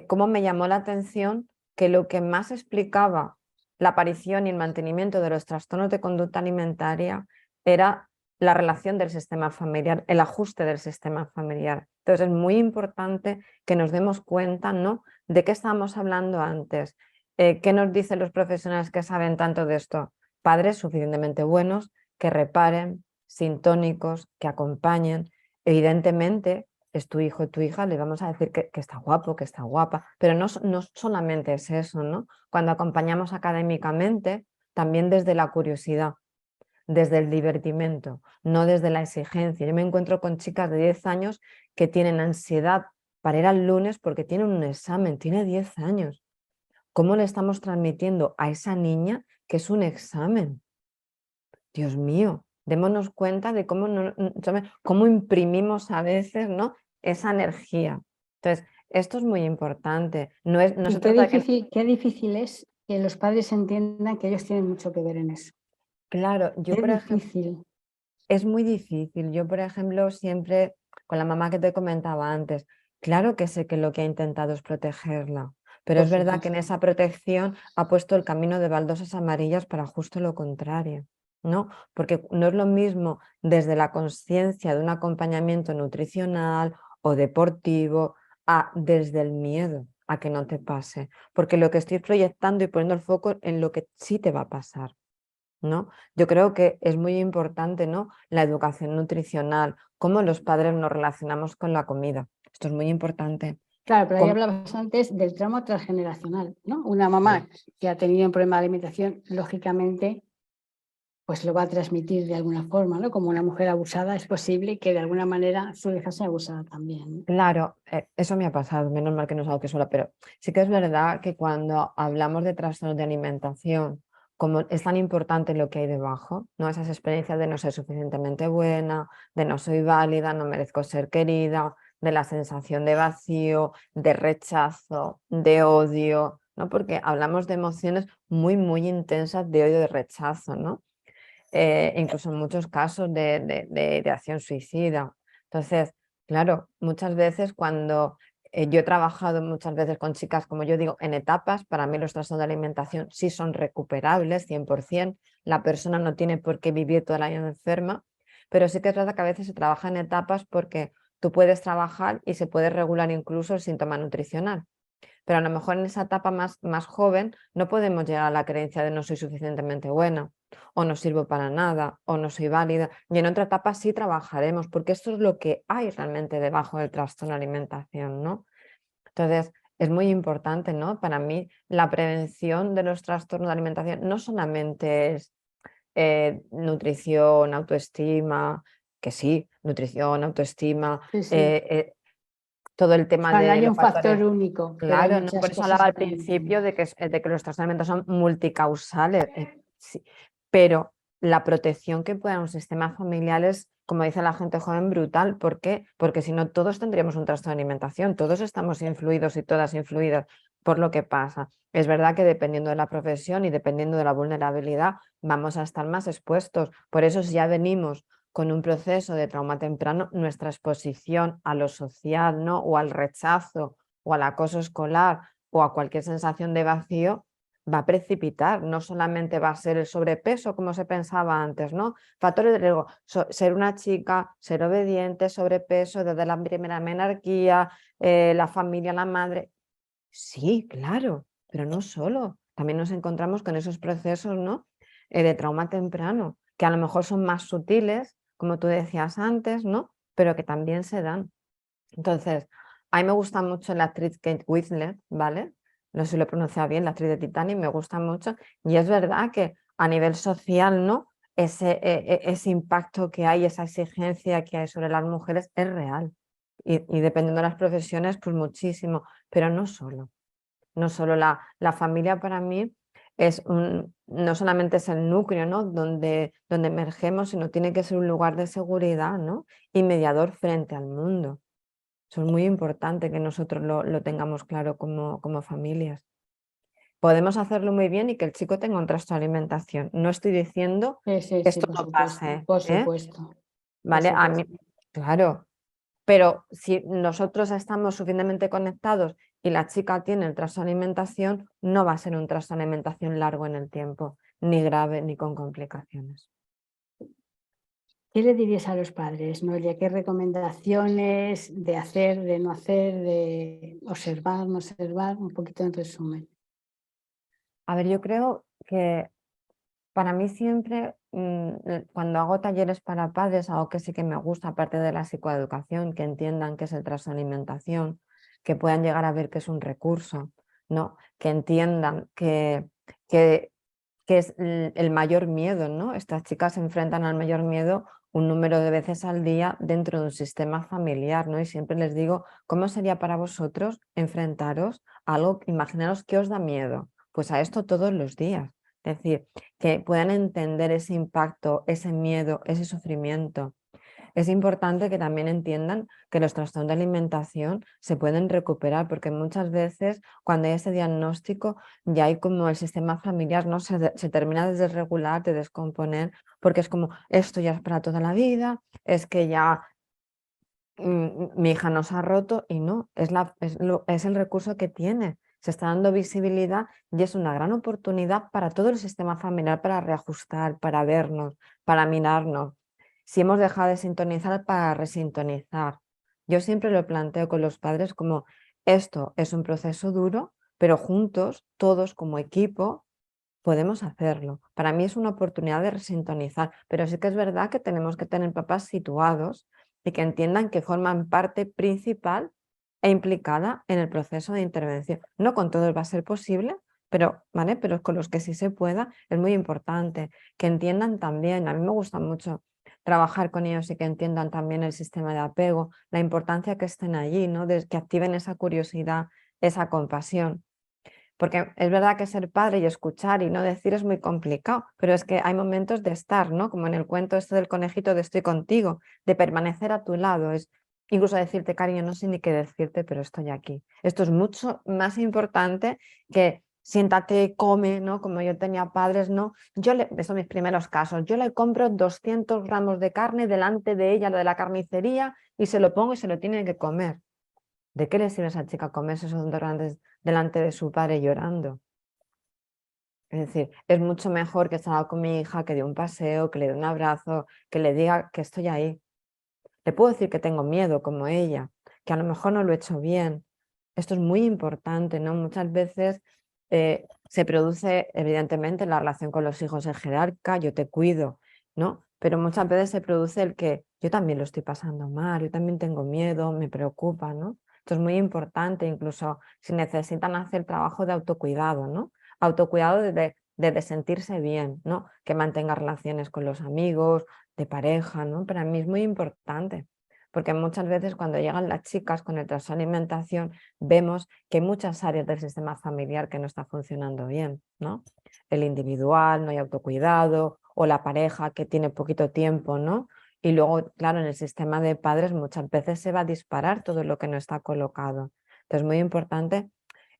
S3: cómo me llamó la atención que lo que más explicaba la aparición y el mantenimiento de los trastornos de conducta alimentaria era la relación del sistema familiar, el ajuste del sistema familiar. Entonces es muy importante que nos demos cuenta, ¿no?, de qué estábamos hablando antes. ¿Qué nos dicen los profesionales que saben tanto de esto? Padres suficientemente buenos que reparen, sintónicos, que acompañen. Evidentemente, es tu hijo o tu hija, le vamos a decir que está guapo, que está guapa, pero no solamente es eso, ¿no? Cuando acompañamos académicamente, también desde la curiosidad, desde el divertimento, no desde la exigencia. Yo me encuentro con chicas de 10 años que tienen ansiedad para ir al lunes porque tienen un examen, tiene 10 años. ¿Cómo le estamos transmitiendo a esa niña que es un examen? Dios mío, démonos cuenta de cómo imprimimos a veces, ¿no?, esa energía. Entonces, esto es muy importante. No
S2: Y
S3: se trata de que...
S2: qué difícil es que los padres entiendan que ellos tienen mucho que ver en eso.
S3: Claro, yo
S2: Qué
S3: por ejemplo,
S2: difícil.
S3: es muy difícil. Yo, por ejemplo, siempre con la mamá que te comentaba antes, claro que sé que lo que ha intentado es protegerla, pero
S2: Por
S3: es verdad que en
S2: supuesto.
S3: esa protección ha puesto el camino de baldosas amarillas para justo lo contrario, ¿no? Porque no es lo mismo desde la conciencia de un acompañamiento nutricional o deportivo a desde el miedo a que no te pase, porque lo que estoy proyectando y poniendo el foco en lo que sí te va a pasar, ¿no? Yo creo que es muy importante, ¿no?, la educación nutricional, cómo los padres nos relacionamos con la comida. Esto es muy importante.
S2: Claro, pero ahí
S3: Cómo-
S2: hablabas antes del trauma transgeneracional, ¿no? Una mamá que ha tenido un problema de alimentación, lógicamente, pues lo va a transmitir de alguna forma, ¿no? Como una mujer abusada, es posible que de alguna manera su hija sea abusada también, ¿no?
S3: Claro, eso me ha pasado, menos mal que no es algo que sola, pero sí que es verdad que cuando hablamos de trastornos de alimentación, como es tan importante lo que hay debajo, ¿no? Esas experiencias de no ser suficientemente buena, de no soy válida, no merezco ser querida, de la sensación de vacío, de rechazo, de odio, ¿no? Porque hablamos de emociones muy, muy intensas de odio, de rechazo, ¿no? Incluso en muchos casos de acción suicida. Entonces, claro, muchas veces cuando yo he trabajado muchas veces con chicas, como yo digo, en etapas, para mí los trastornos de alimentación sí son recuperables, 100%, la persona no tiene por qué vivir toda la vida enferma, pero sí que es verdad que a veces se trabaja en etapas porque tú puedes trabajar y se puede regular incluso el síntoma nutricional. Pero a lo mejor en esa etapa más joven no podemos llegar a la creencia de no soy suficientemente buena, o no sirvo para nada, o no soy válida. Y en otra etapa sí trabajaremos, porque esto es lo que hay realmente debajo del trastorno de alimentación, ¿no? Entonces, es muy importante, ¿no? Para mí, la prevención de los trastornos de alimentación no solamente es nutrición, autoestima, que sí, nutrición, autoestima,
S2: Sí, sí.
S3: todo el
S2: O
S3: tema
S2: sea, no
S3: de
S2: hay
S3: los
S2: un factor
S3: factores.
S2: único, pero hay
S3: Claro, no,
S2: muchas
S3: por eso
S2: cosas
S3: hablaba
S2: que
S3: al
S2: también.
S3: principio de que los trastornos son multicausales, sí, pero la protección que pueda un sistema familiar es, como dice la gente joven, brutal. ¿Por qué? Porque si no, todos tendríamos un trastorno de alimentación, todos estamos influidos y todas influidas por lo que pasa. Es verdad que dependiendo de la profesión y dependiendo de la vulnerabilidad, vamos a estar más expuestos. Por eso, si ya venimos con un proceso de trauma temprano, nuestra exposición a lo social, ¿no?, o al rechazo o al acoso escolar o a cualquier sensación de vacío va a precipitar, no solamente va a ser el sobrepeso como se pensaba antes, ¿no? Factores de riesgo, ser una chica, ser obediente, sobrepeso, desde la primera menarquía, la familia, la madre. Sí, claro, pero no solo. También nos encontramos con esos procesos, ¿no? De trauma temprano, que a lo mejor son más sutiles, como tú decías antes, ¿no? Pero que también se dan. Entonces, a mí me gusta mucho la actriz Kate Winslet, ¿vale? No sé si lo he pronunciado bien, la actriz de Titanic, me gusta mucho. Y es verdad que a nivel social, ¿no? Ese impacto que hay, esa exigencia que hay sobre las mujeres es real. Y dependiendo de las profesiones, pues muchísimo. Pero no solo. No solo la familia para mí no solamente es el núcleo, ¿no? donde emergemos, sino tiene que ser un lugar de seguridad, ¿no? Y mediador frente al mundo. Eso es muy importante que nosotros lo tengamos claro como familias. Podemos hacerlo muy bien y que el chico tenga un trastorno de alimentación. No estoy diciendo
S2: Sí, sí,
S3: que
S2: sí,
S3: esto
S2: por
S3: no
S2: supuesto,
S3: pase,
S2: por
S3: ¿eh?
S2: supuesto, por
S3: ¿Vale? A mí,
S2: supuesto.
S3: claro, pero si nosotros estamos suficientemente conectados y la chica tiene el trastorno de alimentación, no va a ser un trastorno de alimentación largo en el tiempo, ni grave, ni con complicaciones.
S2: ¿Qué le dirías a los padres, Noelia? ¿Qué recomendaciones de hacer, de no hacer, de observar, no observar? Un poquito en resumen.
S3: A ver, yo creo que para mí siempre, cuando hago talleres para padres, algo que sí que me gusta, aparte de la psicoeducación, que entiendan qué es el trastorno de alimentación, que puedan llegar a ver que es un recurso, ¿no? Que entiendan que es el mayor miedo, ¿no? Estas chicas se enfrentan al mayor miedo un número de veces al día dentro de un sistema familiar, ¿no? Y siempre les digo, ¿cómo sería para vosotros enfrentaros a algo, imaginaros que os da miedo? Pues a esto todos los días. Es decir, que puedan entender ese impacto, ese miedo, ese sufrimiento. Es importante que también entiendan que los trastornos de alimentación se pueden recuperar, porque muchas veces cuando hay ese diagnóstico ya hay como el sistema familiar, ¿no? Se termina de desregular, de descomponer, porque es como esto ya es para toda la vida, es que ya mi hija nos ha roto y no, es el recurso que tiene. Se está dando visibilidad y es una gran oportunidad para todo el sistema familiar para reajustar, para vernos, para mirarnos. Si hemos dejado de sintonizar, para resintonizar. Yo siempre lo planteo con los padres como esto es un proceso duro, pero juntos, todos como equipo, podemos hacerlo. Para mí es una oportunidad de resintonizar, pero sí que es verdad que tenemos que tener papás situados y que entiendan que forman parte principal e implicada en el proceso de intervención. No con todos va a ser posible, pero, ¿vale? Pero con los que sí se pueda es muy importante que entiendan también, a mí me gusta mucho trabajar con ellos y que entiendan también el sistema de apego, la importancia que estén allí, ¿no? Que activen esa curiosidad, esa compasión. Porque es verdad que ser padre y escuchar y no decir es muy complicado, pero es que hay momentos de estar, ¿no? Como en el cuento este del conejito de estoy contigo, de permanecer a tu lado, es incluso decirte, cariño, no sé ni qué decirte, pero estoy aquí. Esto es mucho más importante que siéntate, come, ¿no? Como yo tenía padres, ¿no? Esos son mis primeros casos, yo le compro 200 gramos de carne delante de ella, lo de la carnicería, y se lo pongo y se lo tiene que comer. ¿De qué le sirve a esa chica comerse esos grandes delante de su padre llorando? Es decir, es mucho mejor que salga con mi hija, que dé un paseo, que le dé un abrazo, que le diga que estoy ahí. Le puedo decir que tengo miedo como ella, que a lo mejor no lo he hecho bien. Esto es muy importante, ¿no? Muchas veces se produce, evidentemente, la relación con los hijos en jerarca, yo te cuido, ¿no? Pero muchas veces se produce el que yo también lo estoy pasando mal, yo también tengo miedo, me preocupa, ¿no? Esto es muy importante, incluso si necesitan hacer trabajo de autocuidado, ¿no? Autocuidado de sentirse bien, ¿no? Que mantenga relaciones con los amigos, de pareja, ¿no? Para mí es muy importante, porque muchas veces cuando llegan las chicas con el trastorno de alimentación vemos que hay muchas áreas del sistema familiar que no está funcionando bien, ¿no? El individual, no hay autocuidado, o la pareja que tiene poquito tiempo, ¿no? Y luego, claro, en el sistema de padres muchas veces se va a disparar todo lo que no está colocado. Entonces, muy importante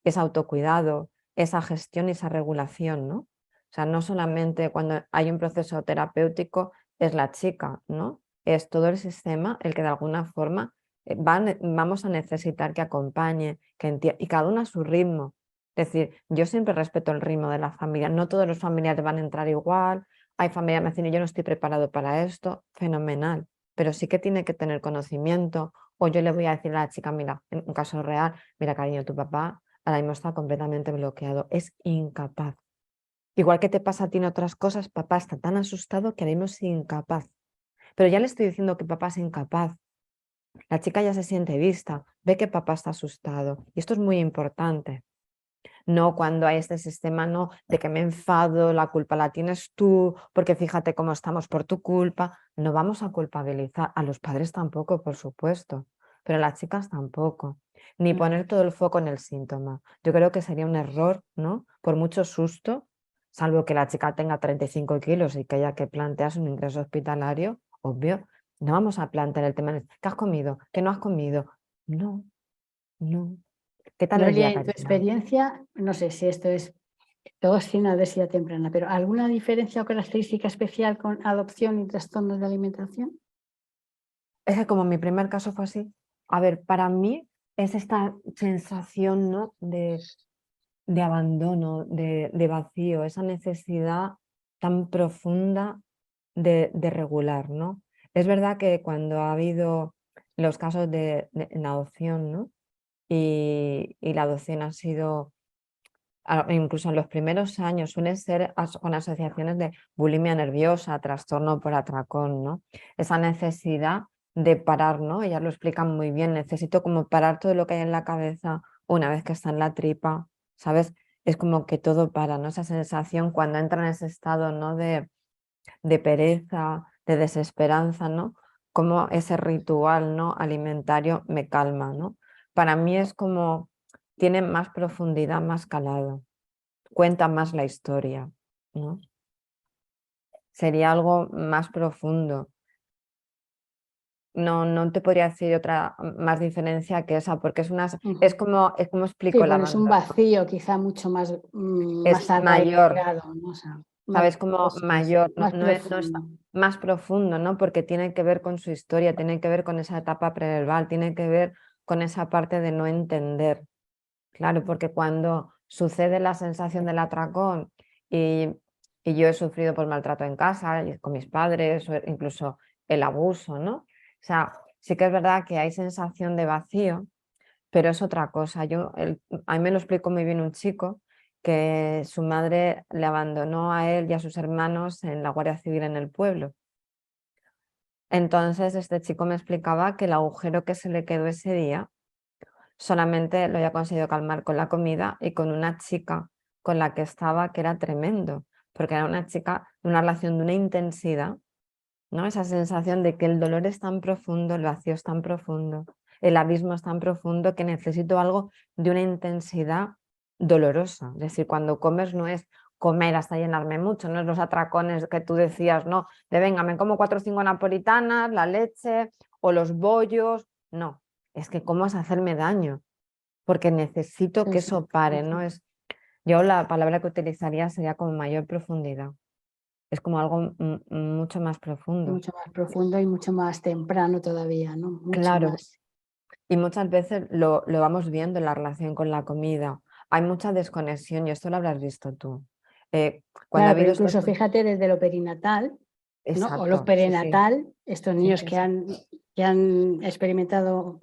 S3: ese autocuidado, esa gestión y esa regulación, ¿no? O sea, no solamente cuando hay un proceso terapéutico es la chica, ¿no? Es todo el sistema el que de alguna forma vamos a necesitar que acompañe, y cada uno a su ritmo, Es decir, yo siempre respeto el ritmo de la familia, no todos los familiares van a entrar igual, hay familias que me dicen, yo no estoy preparado para esto, fenomenal, pero sí que tiene que tener conocimiento, o yo le voy a decir a la chica, mira, en un caso real, mira cariño, tu papá ahora mismo está completamente bloqueado, es incapaz. Igual que te pasa a ti en otras cosas, papá está tan asustado que ahora mismo es incapaz. Pero ya le estoy diciendo que papá es incapaz. La chica ya se siente vista, ve que papá está asustado. Y esto es muy importante. No cuando hay este sistema, no, de que me enfado, la culpa la tienes tú, porque fíjate cómo estamos por tu culpa. No vamos a culpabilizar, a los padres tampoco, por supuesto, pero a las chicas tampoco. Ni poner todo el foco en el síntoma. Yo creo que sería un error, ¿no? Por mucho susto, salvo que la chica tenga 35 kilos y que haya que plantearse un ingreso hospitalario, obvio, no vamos a plantear el tema de ¿qué has comido? ¿Qué no has comido? No, no. ¿Qué tal el
S2: Noelia,
S3: día,
S2: en tu
S3: cariño?
S2: experiencia, no sé si esto es, todo es una obesidad temprana, pero ¿alguna diferencia o característica especial con adopción y trastornos de alimentación?
S3: Es que como mi primer caso fue así, a ver, para mí es esta sensación, ¿no? de abandono, de vacío, esa necesidad tan profunda de regular, ¿no? Es verdad que cuando ha habido los casos en adopción, ¿no? Y la adopción ha sido, incluso en los primeros años, suelen ser con asociaciones de bulimia nerviosa, trastorno por atracón, ¿no? Esa necesidad de parar, ¿no? Ellas lo explican muy bien, necesito como parar todo lo que hay en la cabeza una vez que está en la tripa, ¿sabes? Es como que todo para, ¿no? Esa sensación cuando entra en ese estado, ¿no? De pereza, de desesperanza, ¿no? Como ese ritual, ¿no? Alimentario me calma, ¿no? Para mí es como, tiene más profundidad, más calado, cuenta más la historia, ¿no? Sería algo más profundo. No te podría decir otra más diferencia que esa, porque es como
S2: Sí,
S3: explico el
S2: bueno, es un
S3: abandono.
S2: vacío quizá mucho más,
S3: Es
S2: más
S3: mayor,
S2: arraigado, ¿no? O sea,
S3: ¿sabes? Como
S2: eso es,
S3: mayor,
S2: más
S3: no es
S2: profundo.
S3: más profundo, ¿no? Porque tiene que ver con su historia, tiene que ver con esa etapa preverbal, tiene que ver con esa parte de no entender. Claro, porque cuando sucede la sensación del atracón y, y yo he sufrido por maltrato en casa, y con mis padres, o incluso el abuso, ¿no? O sea, sí que es verdad que hay sensación de vacío, pero es otra cosa. A mí me lo explicó muy bien un chico que su madre le abandonó a él y a sus hermanos en la Guardia Civil en el pueblo. Entonces este chico me explicaba que el agujero que se le quedó ese día solamente lo había conseguido calmar con la comida y con una chica con la que estaba, que era tremendo, porque era una chica de una relación de una intensidad, ¿no? Esa sensación de que el dolor es tan profundo, el vacío es tan profundo, el abismo es tan profundo que necesito algo de una intensidad dolorosa. Es decir, cuando comes no es comer hasta llenarme mucho, no es los atracones que tú decías, no, de venga, me como 4 o 5 napolitanas, la leche o los bollos, no, es que como es hacerme daño, porque necesito que
S2: Sí, sí,
S3: eso pare, ¿no? Yo la palabra que utilizaría sería como mayor profundidad. Es como algo mucho más profundo.
S2: mucho más profundo y mucho más temprano todavía, ¿no? Mucho
S3: Claro,
S2: más.
S3: y muchas veces lo vamos viendo en la relación con la comida. Hay mucha desconexión y esto lo habrás visto tú. Cuando ha
S2: Claro, pero
S3: habido estos...
S2: incluso fíjate desde lo perinatal, ¿no? O lo
S3: Exacto, sí, sí,
S2: perinatal, estos
S3: sí,
S2: niños
S3: sí, sí,
S2: que han experimentado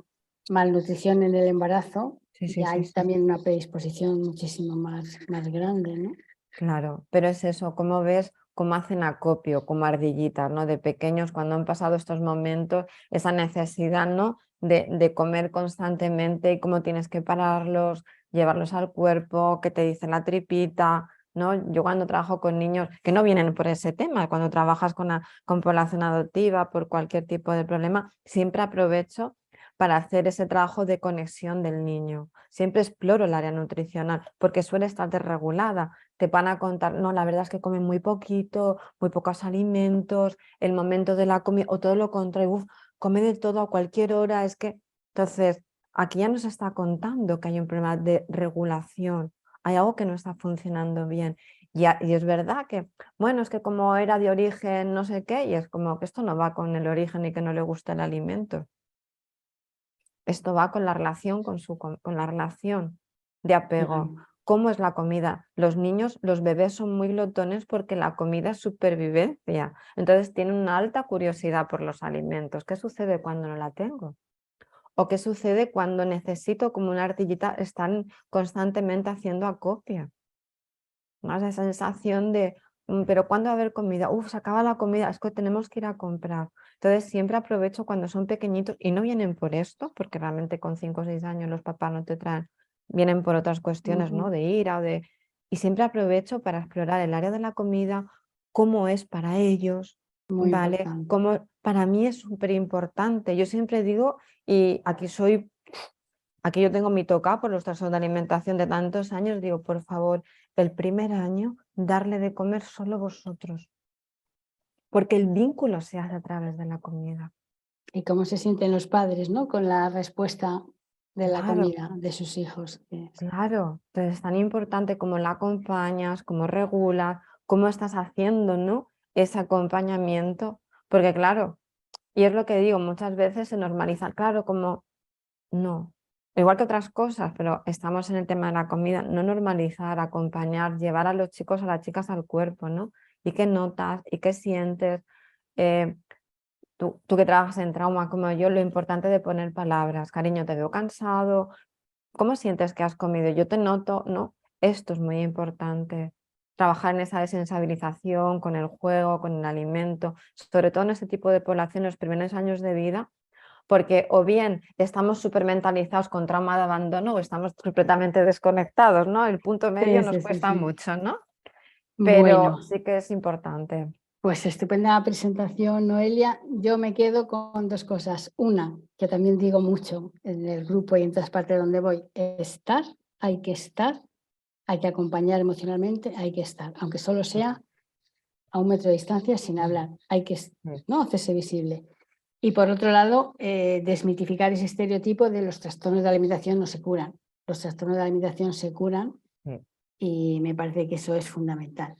S2: malnutrición en el embarazo,
S3: sí, sí,
S2: ya
S3: sí,
S2: hay
S3: sí.
S2: también una predisposición muchísimo más grande, ¿no?
S3: Claro, pero es eso, cómo ves cómo hacen acopio, como ardillitas, ¿no? De pequeños, cuando han pasado estos momentos, esa necesidad, ¿no? De comer constantemente y cómo tienes que pararlos, llevarlos al cuerpo, que te dicen la tripita, ¿no? Yo cuando trabajo con niños que no vienen por ese tema, cuando trabajas con población adoptiva, por cualquier tipo de problema, siempre aprovecho para hacer ese trabajo de conexión del niño. Siempre exploro el área nutricional porque suele estar desregulada. Te van a contar, no, la verdad es que comen muy poquito, muy pocos alimentos, el momento de la comida, o todo lo contrario, come de todo a cualquier hora, es que, entonces, aquí ya nos está contando que hay un problema de regulación, hay algo que no está funcionando bien, y es verdad que, bueno, es que como era de origen no sé qué, y es como que esto no va con el origen y que no le gusta el alimento, esto va con la relación, con la relación de apego,
S2: Claro.
S3: cómo es la comida. Los niños, los bebés son muy glotones porque la comida es supervivencia. Entonces tienen una alta curiosidad por los alimentos. ¿Qué sucede cuando no la tengo? ¿O qué sucede cuando necesito, como una ardillita, están constantemente haciendo acopio? Más esa sensación de, pero ¿cuándo va a haber comida? Se acaba la comida, es que tenemos que ir a comprar. Entonces siempre aprovecho cuando son pequeñitos y no vienen por esto, porque realmente con 5 o 6 años los papás no te traen, vienen por otras cuestiones, ¿no? De ira o de... Y siempre aprovecho para explorar el área de la comida, cómo es para ellos,
S2: Muy
S3: ¿vale?
S2: importante.
S3: Como para mí es súper importante. Yo siempre digo, y aquí yo tengo mi toca por los trastornos de alimentación de tantos años, digo, por favor, el primer año darle de comer solo vosotros, porque el vínculo se hace a través de la comida.
S2: Y cómo se sienten los padres, ¿no? Con la respuesta de la
S3: Claro,
S2: comida de sus hijos.
S3: claro. Entonces es tan importante cómo la acompañas, cómo regulas, cómo estás haciendo, ¿no? Ese acompañamiento, porque claro, y es lo que digo, muchas veces se normaliza, claro, como no, igual que otras cosas, pero estamos en el tema de la comida, no normalizar, acompañar, llevar a los chicos, a las chicas al cuerpo, ¿no? ¿Y qué notas? ¿Y qué sientes? Tú que trabajas en trauma como yo, lo importante de poner palabras, cariño, te veo cansado, ¿cómo sientes que has comido? Yo te noto, ¿no? Esto es muy importante. Trabajar en esa desensibilización, con el juego, con el alimento, sobre todo en este tipo de población, los primeros años de vida, porque o bien estamos súper mentalizados con trauma de abandono o estamos completamente desconectados, ¿no? El punto medio
S2: Sí,
S3: nos
S2: sí, sí,
S3: cuesta
S2: sí.
S3: mucho, ¿no? Pero
S2: Bueno,
S3: sí que es importante.
S2: pues estupenda presentación, Noelia. Yo me quedo con dos cosas. Una, que también digo mucho en el grupo y en todas partes donde voy, estar, hay que acompañar emocionalmente, hay que estar, aunque solo sea a 1 metro de distancia sin hablar, hay que, ¿no?, hacerse visible. Y por otro lado, desmitificar ese estereotipo de los trastornos de alimentación no se curan. Los trastornos de alimentación se curan y me parece que eso es fundamental.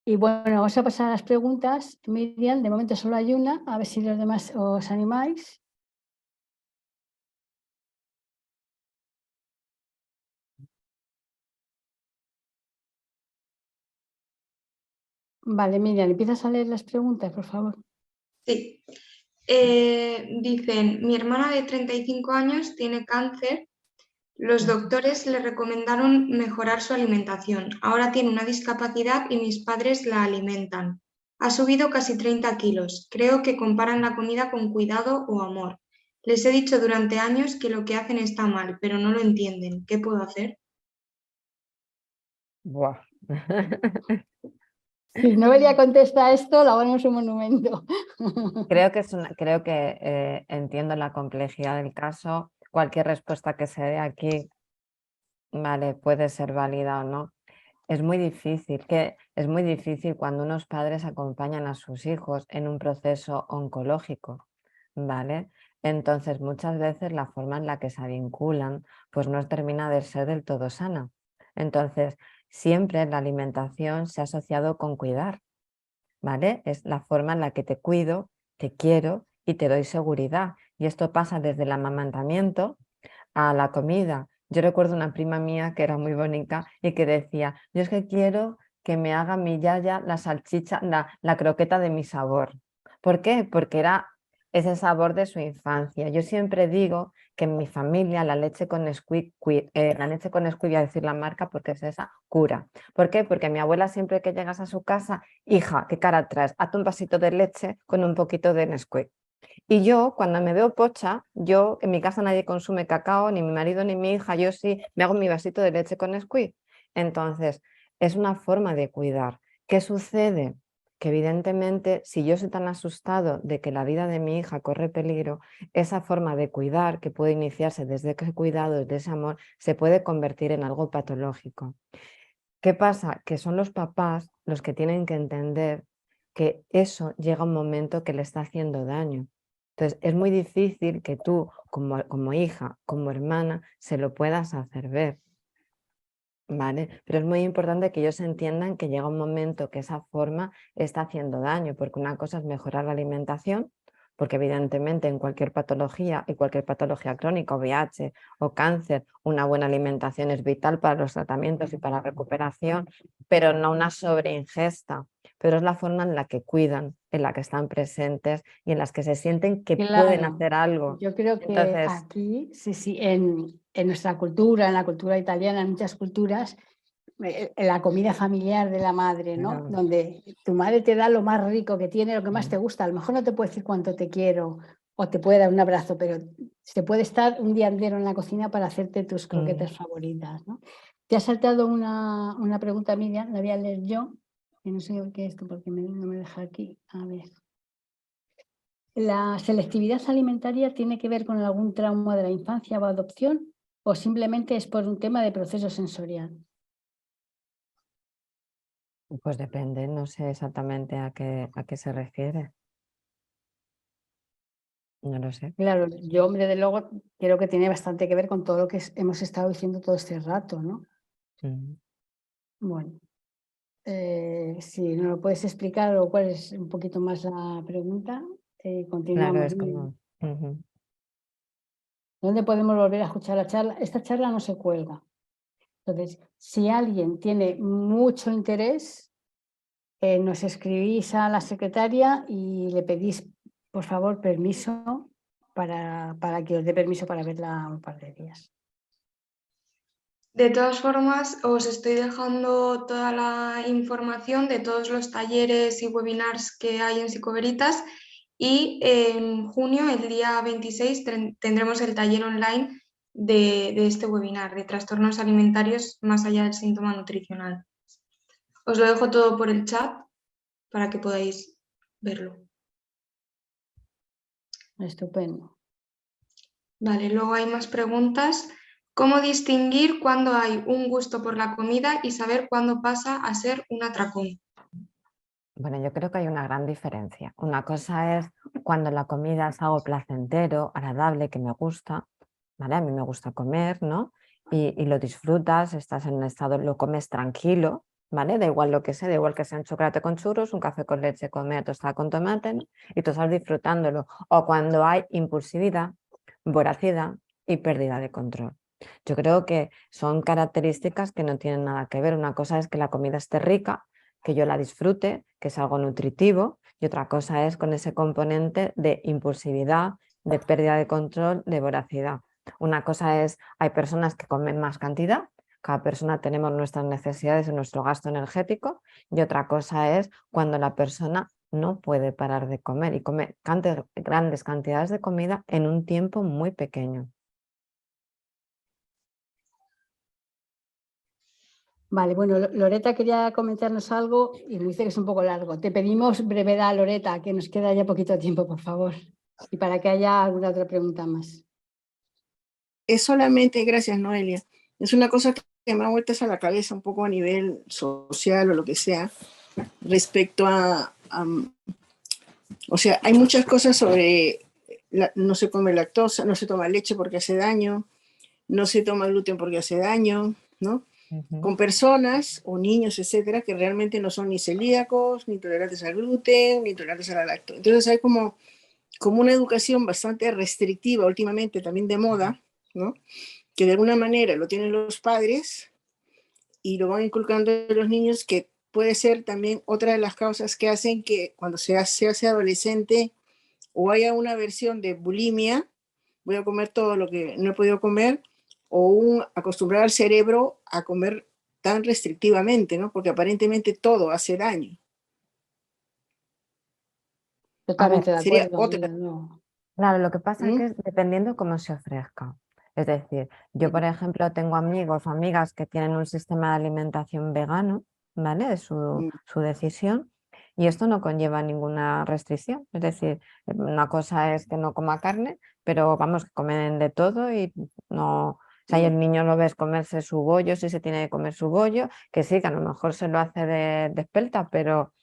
S2: Y bueno, vamos a pasar a las preguntas. Miriam, de momento solo hay una, a ver si los demás os animáis. Vale, Miriam, ¿empiezas a leer las preguntas, por favor?
S1: Sí. Dicen, mi hermana de 35 años tiene cáncer. Los doctores le recomendaron mejorar su alimentación. Ahora tiene una discapacidad y mis padres la alimentan. Ha subido casi 30 kilos. Creo que comparan la comida con cuidado o amor. Les he dicho durante años que lo que hacen está mal, pero no lo entienden. ¿Qué puedo hacer?
S3: Buah.
S2: Si Noelia contesta esto, la ponemos un monumento.
S3: Creo que entiendo la complejidad del caso. Cualquier respuesta que se dé aquí, vale, puede ser válida o no. Es muy difícil cuando unos padres acompañan a sus hijos en un proceso oncológico, ¿vale? Entonces, muchas veces la forma en la que se vinculan, pues no termina de ser del todo sana. Entonces, siempre la alimentación se ha asociado con cuidar, ¿vale? Es la forma en la que te cuido, te quiero y te doy seguridad. Y esto pasa desde el amamantamiento a la comida. Yo recuerdo una prima mía que era muy bonita y que decía, yo es que quiero que me haga mi yaya la salchicha, la croqueta de mi sabor. ¿Por qué? Porque era ese sabor de su infancia. Yo siempre digo que en mi familia la leche con Nesquik, voy a decir la marca porque es esa, cura. ¿Por qué? Porque mi abuela siempre que llegas a su casa, hija, ¿qué cara traes? Hazte un vasito de leche con un poquito de Nesquik. Y yo, cuando me veo pocha, yo en mi casa nadie consume cacao, ni mi marido ni mi hija, yo sí me hago mi vasito de leche con Nesquik. Entonces, es una forma de cuidar. ¿Qué sucede? Que evidentemente, si yo estoy tan asustado de que la vida de mi hija corre peligro, esa forma de cuidar, que puede iniciarse desde ese cuidado, desde ese amor, se puede convertir en algo patológico. ¿Qué pasa? Que son los papás los que tienen que entender que eso llega un momento que le está haciendo daño. Entonces, es muy difícil que tú, como hija, como hermana, se lo puedas hacer ver, ¿vale? Pero es muy importante que ellos entiendan que llega un momento que esa forma está haciendo daño, porque una cosa es mejorar la alimentación, porque evidentemente en cualquier patología y cualquier patología crónica, VIH o cáncer, una buena alimentación es vital para los tratamientos y para la recuperación, pero no una sobreingesta, pero es la forma en la que cuidan, en la que están presentes y en las que se sienten que pueden
S2: Claro,
S3: hacer algo.
S2: yo creo que
S3: Entonces,
S2: aquí, sí, en nuestra cultura, en la cultura italiana, en muchas culturas, la comida familiar de la madre, ¿no?
S3: claro,
S2: Donde tu madre te da lo más rico que tiene, lo que más te
S3: mm,
S2: gusta. A lo mejor no te puede decir cuánto te quiero o te puede dar un abrazo, pero se puede estar un día entero en la cocina para hacerte tus croquetas favoritas, ¿no? Te ha saltado una pregunta, Miriam, la voy a leer yo, que no sé qué es esto porque no me deja aquí. A ver. ¿La selectividad alimentaria tiene que ver con algún trauma de la infancia o adopción o simplemente es por un tema de proceso sensorial?
S3: pues depende, no sé exactamente a qué se refiere, no lo sé.
S2: Claro, yo, hombre, de luego, creo que tiene bastante que ver con todo lo que hemos estado diciendo todo este rato, ¿no?
S3: Mm,
S2: Bueno, si no lo puedes explicar o cuál es un poquito más la pregunta,
S3: Claro,
S2: continuamos.
S3: es como... ujú.
S2: ¿Dónde podemos volver a escuchar la charla? Esta charla no se cuelga. Entonces, si alguien tiene mucho interés, nos escribís a la secretaria y le pedís, por favor, permiso para que os dé permiso para verla un par de días.
S1: De todas formas, os estoy dejando toda la información de todos los talleres y webinars que hay en Psicoveritas y en junio, el día 26, tendremos el taller online de este webinar de trastornos alimentarios más allá del síntoma nutricional. Os lo dejo todo por el chat para que podáis verlo.
S2: Estupendo.
S1: Vale, luego hay más preguntas. ¿Cómo distinguir cuándo hay un gusto por la comida y saber cuándo pasa a ser un atracón?
S3: Bueno, yo creo que hay una gran diferencia. Una cosa es cuando la comida es algo placentero, agradable, que me gusta, ¿vale? A mí me gusta comer, ¿no? Y lo disfrutas, estás en un estado, lo comes tranquilo, ¿vale? Da igual lo que sea, da igual que sea un chocolate con churros, un café con leche, comer tostada con tomate, ¿no? Y tú estás disfrutándolo. O cuando hay impulsividad, voracidad y pérdida de control. Yo creo que son características que no tienen nada que ver. Una cosa es que la comida esté rica, que yo la disfrute, que es algo nutritivo, y otra cosa es con ese componente de impulsividad, de pérdida de control, de voracidad. Una cosa es, hay personas que comen más cantidad, cada persona tenemos nuestras necesidades y nuestro gasto energético, y otra cosa es cuando la persona no puede parar de comer y come grandes cantidades de comida en un tiempo muy pequeño.
S2: Vale, bueno, Loreta quería comentarnos algo y nos dice que es un poco largo. Te pedimos brevedad, Loreta, que nos queda ya poquito tiempo, por favor. Y para que haya alguna otra pregunta más.
S4: Es solamente, gracias Noelia, es una cosa que me ha vuelto a la cabeza un poco a nivel social o lo que sea, respecto o sea, hay muchas cosas sobre, no se come lactosa, no se toma leche porque hace daño, no se toma gluten porque hace daño, ¿no? Con personas o niños, etcétera, que realmente no son ni celíacos, ni tolerantes al gluten, ni tolerantes a la lactosa. Entonces hay como una educación bastante restrictiva últimamente, también de moda, ¿no? Que de alguna manera lo tienen los padres y lo van inculcando a los niños, que puede ser también otra de las causas que hacen que cuando se hace adolescente o haya una versión de bulimia, voy a comer todo lo que no he podido comer, o acostumbrar al cerebro a comer tan restrictivamente, ¿no? Porque aparentemente todo hace daño.
S3: A ver,
S2: Totalmente de
S4: Sería
S2: acuerdo.
S4: otra.
S2: No.
S3: claro, lo que pasa es
S4: ¿Mm?
S3: que es dependiendo cómo se ofrezca. Es decir, yo, por ejemplo, tengo amigos o amigas que tienen un sistema de alimentación vegano, ¿vale? Es
S4: Mm.
S3: su decisión, y esto no conlleva ninguna restricción. Es decir, una cosa es que no coma carne, pero vamos, que comen de todo y no... O sea, y el niño lo ves comerse su bollo, si se tiene que comer su bollo, que sí, que a lo mejor se lo hace de espelta, pero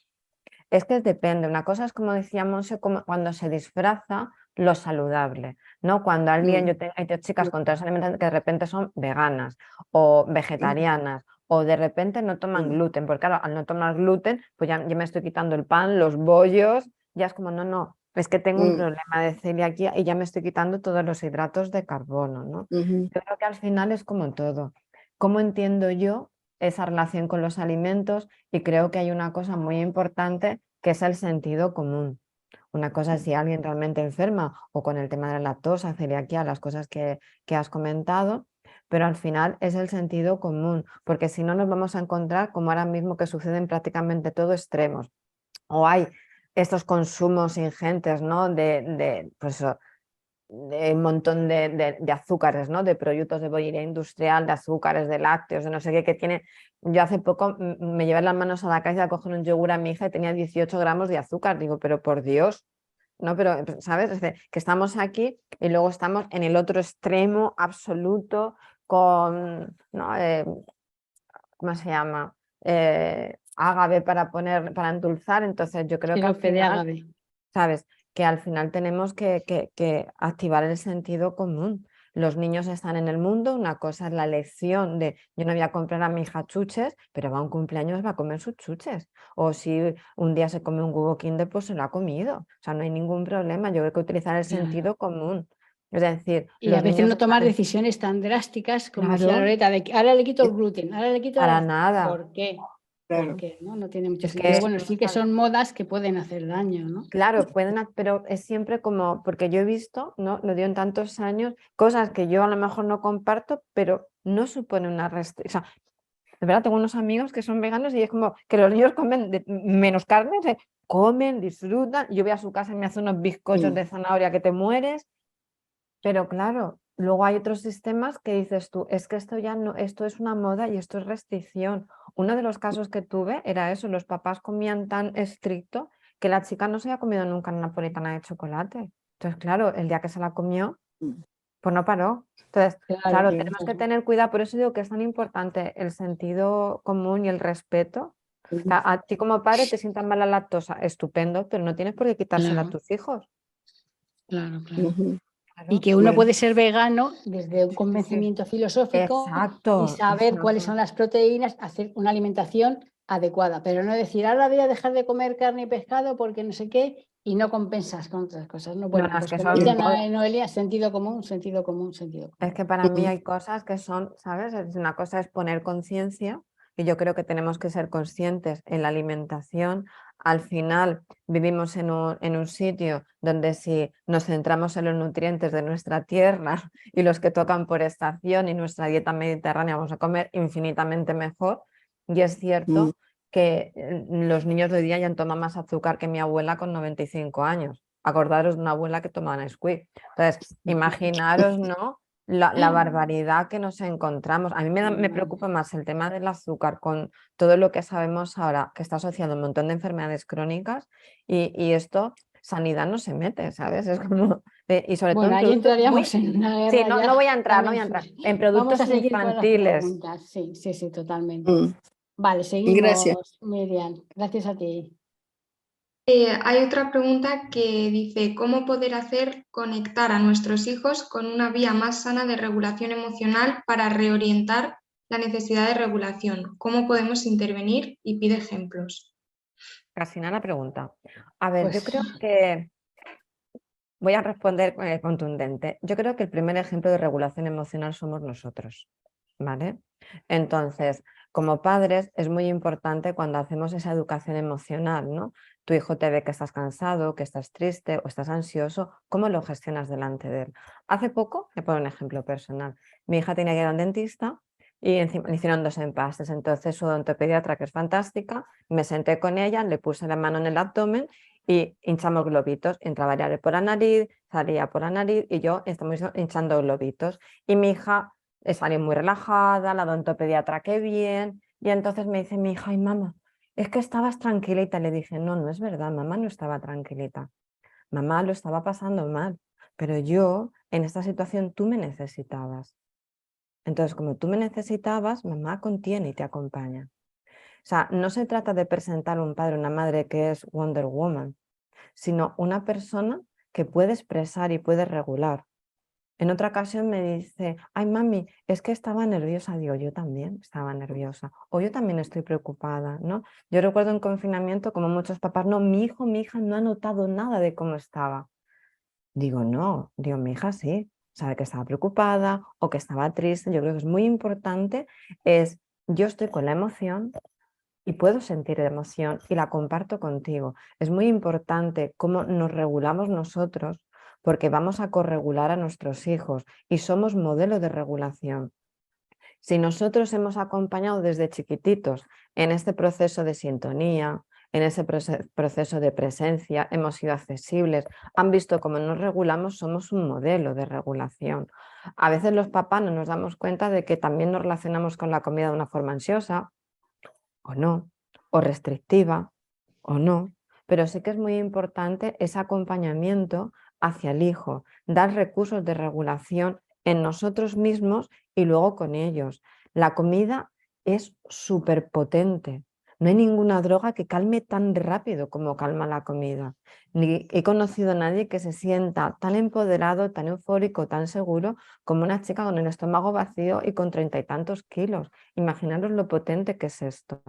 S3: es que depende. Una cosa es, como decíamos, cuando se disfraza lo saludable, ¿no? Cuando alguien, hay chicas con trastornos alimentarios que de repente son veganas o vegetarianas o de repente no toman gluten, porque claro, al no tomar gluten, pues ya me estoy quitando el pan, los bollos, ya es como, no, es que tengo un problema de celiaquía y ya me estoy quitando todos los hidratos de carbono, ¿no? Yo creo que al final es como todo. ¿Cómo entiendo yo esa relación con los alimentos? Y creo que hay una cosa muy importante que es el sentido común. Una cosa es si alguien realmente enferma o con el tema de la lactosa, celiaquía, las cosas que has comentado, pero al final es el sentido común, porque si no nos vamos a encontrar como ahora mismo que suceden prácticamente todo extremos. O hay estos consumos ingentes, ¿no? Pues, de un montón de azúcares, ¿no? De productos de bollería industrial, de azúcares, de lácteos, de no sé qué, que tiene... Yo hace poco me llevé las manos a la calle a coger un yogur a mi hija y tenía 18 gramos de azúcar. Digo, pero por Dios, ¿no? Pero, ¿sabes? Es decir, que estamos aquí y luego estamos en el otro extremo absoluto con, ¿no? ¿Cómo se llama? Ágave para endulzar. Entonces yo creo que al
S2: Sirope de
S3: final,
S2: ágave.
S3: ¿sabes? Que al final tenemos que activar el sentido común. Los niños están en el mundo, una cosa es la elección de yo no voy a comprar a mi hija chuches, pero va a un cumpleaños, va a comer sus chuches. O si un día se come un huevo Kinder, pues se lo ha comido. O sea, no hay ningún problema. Yo creo que utilizar el sentido común. Es decir,
S2: Y a
S3: los
S2: veces
S3: niños
S2: no tomar
S3: están
S2: decisiones tan drásticas como decía
S3: Claro,
S2: Loreta, de que ahora le quito el gluten, ahora le quito
S3: para
S2: la...
S3: nada.
S2: ¿Por qué?
S4: Claro.
S2: ¿Por qué? ¿No? No tiene mucho
S3: Es
S2: sentido.
S3: que
S2: Bueno, sí que son modas que pueden hacer daño, ¿no?
S3: Claro, pero es siempre como, porque yo he visto, ¿no? Lo dio en tantos años, cosas que yo a lo mejor no comparto, pero no supone una restricción. O sea, de verdad, tengo unos amigos que son veganos y es como que los niños comen menos carne, comen, disfrutan. Yo voy a su casa y me hace unos bizcochos de zanahoria que te mueres. Pero claro, luego hay otros sistemas que dices tú, es que esto ya no, esto es una moda y esto es restricción. Uno de los casos que tuve era eso, los papás comían tan estricto que la chica no se había comido nunca una napolitana de chocolate. Entonces, claro, el día que se la comió, pues no paró. Entonces, claro, tenemos que tener cuidado, por eso digo que es tan importante el sentido común y el respeto. O sea, a ti como padre te sientan mal la lactosa, estupendo, pero no tienes por qué quitársela a
S2: Claro,
S3: tus hijos.
S2: claro, claro. Y
S3: Claro.
S2: que uno
S4: Bueno.
S2: puede ser vegano desde un
S3: Sí, sí.
S2: convencimiento filosófico y
S3: Exacto,
S2: saber cuáles
S3: exacto.
S2: son las proteínas, hacer una alimentación adecuada, pero no decir, ahora voy a dejar de comer carne y pescado porque no sé qué, y no compensas con otras cosas. No,
S3: No,
S2: bueno,
S3: no, es
S2: pues
S3: que
S2: como
S3: son
S2: dice
S3: modas.
S2: Noelia, sentido común, sentido común, sentido
S3: Es
S2: común.
S3: que para mí hay cosas que son, ¿sabes? Es una cosa es poner conciencia y yo creo que tenemos que ser conscientes en la alimentación. Al final vivimos en un sitio donde si nos centramos en los nutrientes de nuestra tierra y los que tocan por estación y nuestra dieta mediterránea, vamos a comer infinitamente mejor. Y es cierto que los niños de hoy día ya toman más azúcar que mi abuela con 95 años. Acordaros de una abuela que tomaba Nesquik. Entonces, imaginaros, ¿no? La barbaridad que nos encontramos. A mí me preocupa más el tema del azúcar con todo lo que sabemos ahora, que está asociado a un montón de enfermedades crónicas y esto, sanidad no se mete, ¿sabes? Es como, y sobre todo
S2: Bueno,
S3: en
S2: ahí
S3: productos muy...
S2: entraríamos en una
S3: Sí,
S2: guerra
S3: no,
S2: ya.
S3: no voy a entrar, no voy a
S2: En
S3: entrar.
S2: fin.
S3: En
S2: Vamos a
S3: productos
S2: seguir con las
S3: infantiles.
S2: preguntas. Sí, sí, sí, totalmente.
S4: Mm.
S2: Vale,
S4: Gracias.
S2: seguimos, Miriam. Gracias a ti.
S1: Hay otra pregunta que dice, ¿cómo poder hacer conectar a nuestros hijos con una vía más sana de regulación emocional para reorientar la necesidad de regulación? ¿Cómo podemos intervenir? Y pide ejemplos.
S3: Casi nada pregunta. A ver, yo
S2: Pues
S3: creo que voy a responder contundente. Yo creo que el primer ejemplo de regulación emocional somos nosotros, ¿vale? Entonces, como padres es muy importante cuando hacemos esa educación emocional, ¿no? Tu hijo te ve que estás cansado, que estás triste o estás ansioso, ¿cómo lo gestionas delante de él? Hace poco, le pongo un ejemplo personal, mi hija tenía que ir al dentista y encima le hicieron 2 empastes, entonces su odontopediatra, que es fantástica, me senté con ella, le puse la mano en el abdomen y hinchamos globitos, entraba el aire por la nariz, salía por la nariz y yo estamos hinchando globitos. Y mi hija salió muy relajada, la odontopediatra qué bien. Y entonces me dice mi hija, ay mamá, es que estabas tranquilita. Le dije, no, no es verdad, mamá no estaba tranquilita. Mamá lo estaba pasando mal, pero yo en esta situación tú me necesitabas. Entonces, como tú me necesitabas, mamá contiene y te acompaña. O sea, no se trata de presentar un padre o una madre que es Wonder Woman, sino una persona que puede expresar y puede regular. En otra ocasión me dice, ay mami, es que estaba nerviosa. Digo, yo también estaba nerviosa. O yo también estoy preocupada, ¿no? Yo recuerdo en confinamiento, como muchos papás, no, mi hijo, mi hija no ha notado nada de cómo estaba. Digo, no, digo, mi hija sí, sabe que estaba preocupada o que estaba triste. Yo creo que es muy importante, yo estoy con la emoción y puedo sentir emoción y la comparto contigo. Es muy importante cómo nos regulamos nosotros, porque vamos a corregular a nuestros hijos y somos modelo de regulación. Si nosotros hemos acompañado desde chiquititos en este proceso de sintonía, en ese proceso de presencia, hemos sido accesibles, han visto cómo nos regulamos, somos un modelo de regulación. A veces los papás no nos damos cuenta de que también nos relacionamos con la comida de una forma ansiosa, o no, o restrictiva, o no, pero sí que es muy importante ese acompañamiento hacia el hijo, dar recursos de regulación en nosotros mismos y luego con ellos. La comida es súper potente. No hay ninguna droga que calme tan rápido como calma la comida. Ni he conocido a nadie que se sienta tan empoderado, tan eufórico, tan seguro como una chica con el estómago vacío y con 30 y tantos kilos. Imaginaros lo potente que es esto.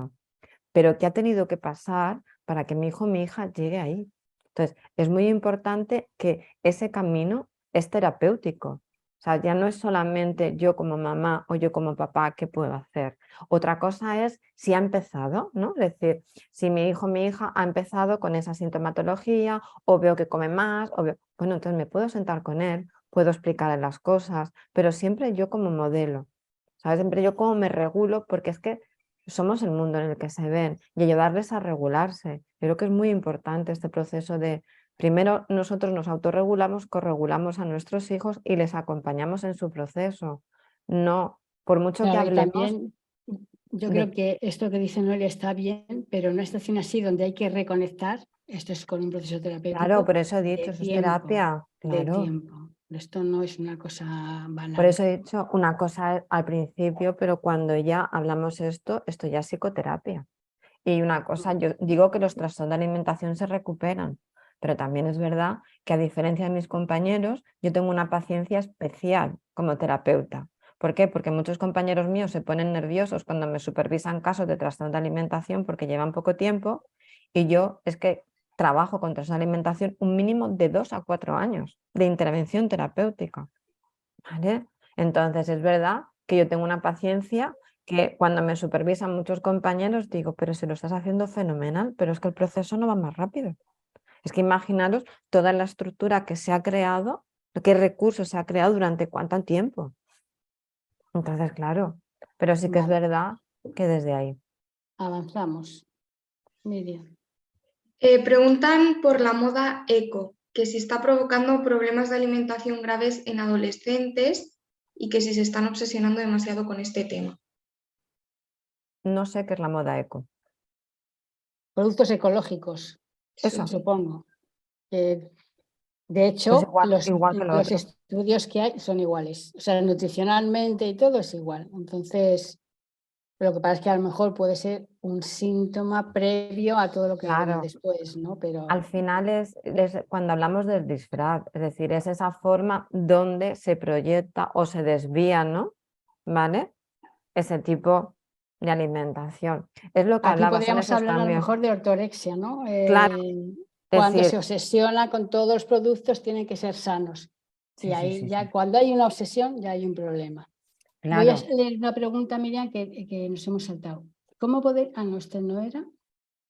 S3: Pero ¿qué ha tenido que pasar para que mi hijo o mi hija llegue ahí? Entonces, es muy importante que ese camino es terapéutico. O sea, ya no es solamente yo como mamá o yo como papá, ¿qué puedo hacer? Otra cosa es si ha empezado, ¿no? Es decir, si mi hijo o mi hija ha empezado con esa sintomatología o veo que come más, bueno, entonces me puedo sentar con él, puedo explicarle las cosas, pero siempre yo como modelo, ¿sabes? Siempre yo como me regulo, porque es que somos el mundo en el que se ven y ayudarles a regularse. Creo que es muy importante este proceso de, primero nosotros nos autorregulamos, corregulamos a nuestros hijos y les acompañamos en su proceso. No, por mucho que
S2: Claro, y
S3: hablemos
S2: también yo creo que esto que dice Noelia está bien, pero una estación así donde hay que reconectar, esto es con un proceso
S3: claro,
S2: terapéutico
S3: por eso he dicho,
S2: de
S3: eso es
S2: tiempo,
S3: terapia,
S2: de
S3: claro.
S2: tiempo. Esto no es una cosa
S3: Por
S2: banal.
S3: eso he dicho una cosa al principio, pero cuando ya hablamos esto ya es psicoterapia. Y una cosa, yo digo que los trastornos de alimentación se recuperan, pero también es verdad que a diferencia de mis compañeros, yo tengo una paciencia especial como terapeuta. ¿Por qué? Porque muchos compañeros míos se ponen nerviosos cuando me supervisan casos de trastorno de alimentación porque llevan poco tiempo y yo es que trabajo con trastorno de alimentación un mínimo de 2 a 4 años de intervención terapéutica. ¿Vale? Entonces es verdad que yo tengo una paciencia que cuando me supervisan muchos compañeros digo, pero si lo estás haciendo fenomenal, pero es que el proceso no va más rápido. Es que imaginaros toda la estructura que se ha creado, qué recursos se ha creado durante cuánto tiempo. Entonces, claro, pero sí que es
S2: Vale,
S3: verdad que desde ahí.
S2: avanzamos. Miriam.
S1: Preguntan por la moda eco, que si está provocando problemas de alimentación graves en adolescentes y que si se están obsesionando demasiado con este tema.
S3: No sé qué es la moda eco.
S2: Productos ecológicos,
S3: Eso,
S2: supongo. De
S3: pues
S2: hecho,
S3: igual que lo
S2: los
S3: otro.
S2: estudios que hay son iguales. O sea, nutricionalmente y todo es igual. Entonces, lo que pasa es que a lo mejor puede ser un síntoma previo a todo lo que viene
S3: Claro.
S2: después, ¿no?
S3: Al
S2: Pero
S3: final es cuando hablamos del disfraz, es decir, es esa forma donde se proyecta o se desvía, ¿no? ¿Vale? Ese tipo de alimentación. Es lo que
S2: aquí
S3: hablaba, son
S2: podríamos
S3: esos
S2: hablar a lo
S3: cambios.
S2: mejor de ortorexia, ¿no?
S3: Claro, es
S2: Cuando se
S3: decir,
S2: obsesiona con todos los productos, tienen que ser sanos. Y
S3: sí, sí,
S2: ahí
S3: sí,
S2: ya,
S3: sí.
S2: cuando hay una obsesión, ya hay un problema. Voy a
S3: Claro,
S2: leer una pregunta, Miriam, que nos hemos saltado. ¿Cómo poder...? Ah, no, este no era.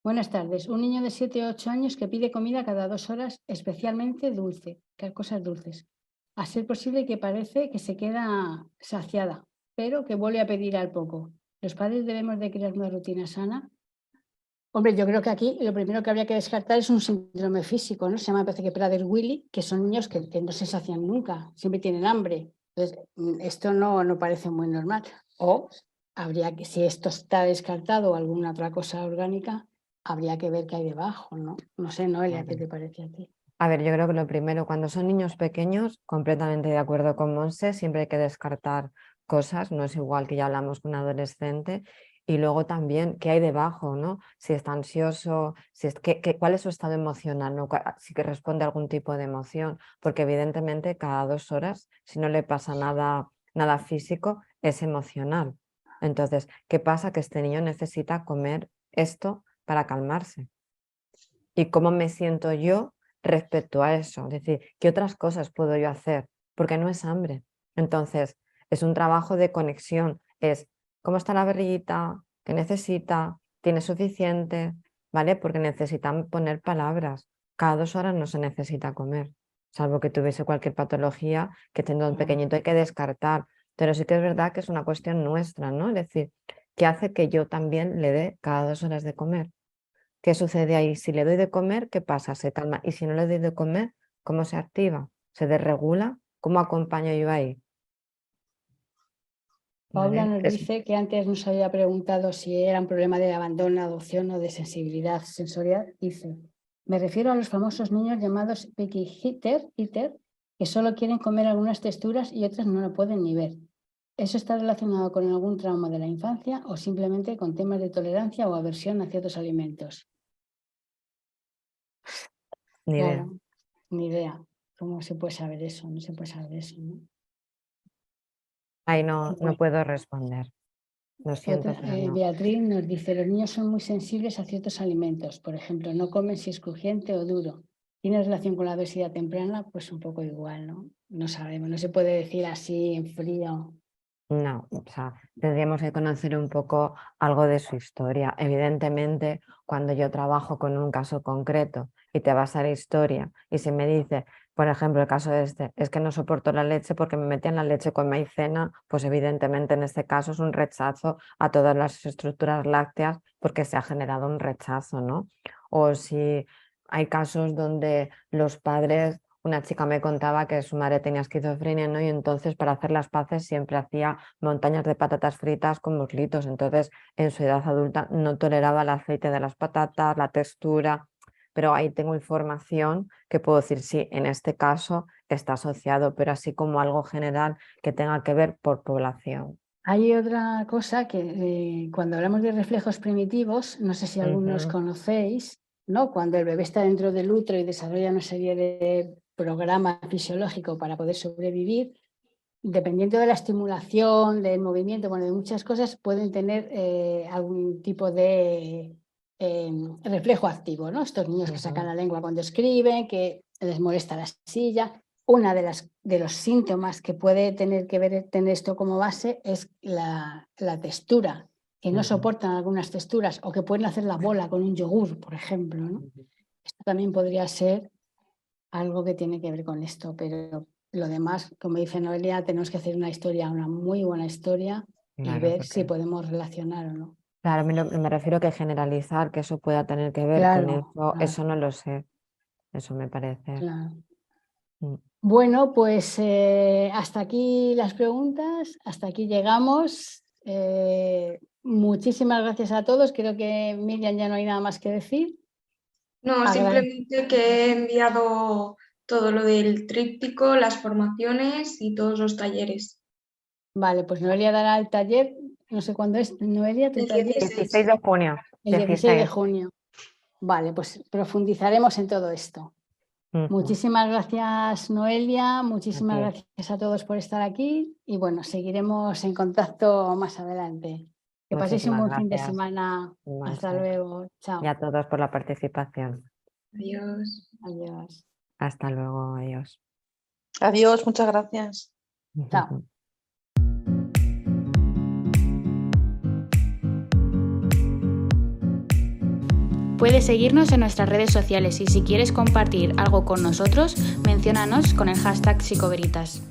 S2: Buenas tardes. Un niño de 7 o 8 años que pide comida cada 2 horas, especialmente dulce, que cosas dulces. A ser posible que parece que se queda saciada, pero que vuelve a pedir al poco. ¿Los padres debemos de crear una rutina sana? Hombre, yo creo que aquí lo primero que habría que descartar es un síndrome físico, ¿no? Se llama, me parece que Prader-Willi, que son niños que no se sacian nunca, siempre tienen hambre. Entonces, esto no parece muy normal. O habría que, si esto está descartado o alguna otra cosa orgánica, habría que ver qué hay debajo, ¿no? No sé, Noelia, ¿qué
S3: claro.
S2: te parece a ti?
S3: A ver, yo creo que lo primero, cuando son niños pequeños, completamente de acuerdo con Monse, siempre hay que descartar cosas, no es igual que ya hablamos con un adolescente. Y luego también, ¿qué hay debajo, ¿no? Si está ansioso, ¿cuál es su estado emocional, ¿no? Si que responde a algún tipo de emoción, porque evidentemente cada 2 horas, si no le pasa nada físico, es emocional. Entonces, ¿qué pasa? Que este niño necesita comer esto para calmarse. ¿Y cómo me siento yo respecto a eso? Es decir, ¿qué otras cosas puedo yo hacer? Porque no es hambre. Entonces, es un trabajo de conexión. Es cómo está la barriguita, qué necesita, tiene suficiente, ¿vale? Porque necesitan poner palabras. Cada 2 horas no se necesita comer, salvo que tuviese cualquier patología que teniendo un pequeñito hay que descartar. Pero sí que es verdad que es una cuestión nuestra, ¿no? Es decir, ¿qué hace que yo también le dé cada 2 horas de comer? ¿Qué sucede ahí? Si le doy de comer, ¿qué pasa? Se calma. Y si no le doy de comer, ¿cómo se activa? ¿Se desregula? ¿Cómo acompaño yo ahí?
S2: Paula
S3: ¿Vale?
S2: nos dice que antes nos había preguntado si era un problema de abandono, adopción o de sensibilidad sensorial. Dice, me refiero a los famosos niños llamados picky eater, que solo quieren comer algunas texturas y otras no lo pueden ni ver. ¿Eso está relacionado con algún trauma de la infancia o simplemente con temas de tolerancia o aversión a ciertos alimentos?
S3: Ni idea.
S2: Claro, ni idea. ¿Cómo se puede saber eso? No se puede saber eso, ¿no?
S3: Ahí no
S2: Bueno.
S3: puedo responder. Lo siento, pero no.
S2: Beatriz nos dice, los niños son muy sensibles a ciertos alimentos. Por ejemplo, no comen si es crujiente o duro. ¿Tiene relación con la obesidad temprana? Pues un poco igual, ¿no? No sabemos, no se puede decir así en frío.
S3: No, o sea, tendríamos que conocer un poco algo de su historia. Evidentemente, cuando yo trabajo con un caso concreto y te vas a la historia y se me dice, por ejemplo, el caso este, es que no soporto la leche porque me metían la leche con maicena, pues evidentemente en este caso es un rechazo a todas las estructuras lácteas porque se ha generado un rechazo, ¿no? O si hay casos donde los padres... Una chica me contaba que su madre tenía esquizofrenia, ¿no? Y entonces para hacer las paces siempre hacía montañas de patatas fritas con muslitos. Entonces en su edad adulta no toleraba el aceite de las patatas, la textura, pero ahí tengo información que puedo decir, sí, en este caso está asociado, pero así como algo general que tenga que ver por población.
S2: Hay otra cosa que cuando hablamos de reflejos primitivos, no sé si algunos conocéis, ¿no? Cuando el bebé está dentro del útero y desarrolla una serie de programa fisiológico para poder sobrevivir, dependiendo de la estimulación, del movimiento, bueno, de muchas cosas, pueden tener algún tipo de reflejo activo, ¿no? Estos niños que sacan la lengua cuando escriben, que les molesta la silla. Una de los síntomas que puede tener que ver tener esto como base es la textura, que no soportan algunas texturas o que pueden hacer la bola con un yogur, por ejemplo, ¿no? Esto también podría ser algo que tiene que ver con esto, pero lo demás, como dice Noelia, tenemos que hacer una historia, una muy buena historia,
S3: Claro,
S2: y ver
S3: porque...
S2: si podemos relacionar o no.
S3: Claro, me refiero que generalizar que eso pueda tener que ver
S2: Claro,
S3: con eso,
S2: claro,
S3: eso no lo sé, eso me parece.
S2: claro. Bueno, pues hasta aquí las preguntas, hasta aquí llegamos. Muchísimas gracias a todos. Creo que Miriam ya no hay nada más que decir.
S1: No, simplemente que he enviado todo lo del tríptico, las formaciones y todos los talleres.
S2: Vale, pues Noelia dará el taller, no sé cuándo es, Noelia, tu
S1: El
S2: taller.
S3: 16 de junio.
S2: El 16 de junio. Vale, pues profundizaremos en todo esto. Muchísimas gracias, Noelia, muchísimas gracias a todos por estar aquí y bueno, seguiremos en contacto más adelante. Que paséis un buen fin de semana. Hasta luego. Chao.
S3: Y a todos por la participación.
S1: Adiós.
S2: Adiós.
S3: Hasta luego, adiós.
S5: Adiós, muchas gracias.
S2: Chao.
S6: Puedes seguirnos en nuestras redes sociales y si quieres compartir algo con nosotros, menciónanos con el hashtag Psicoveritas.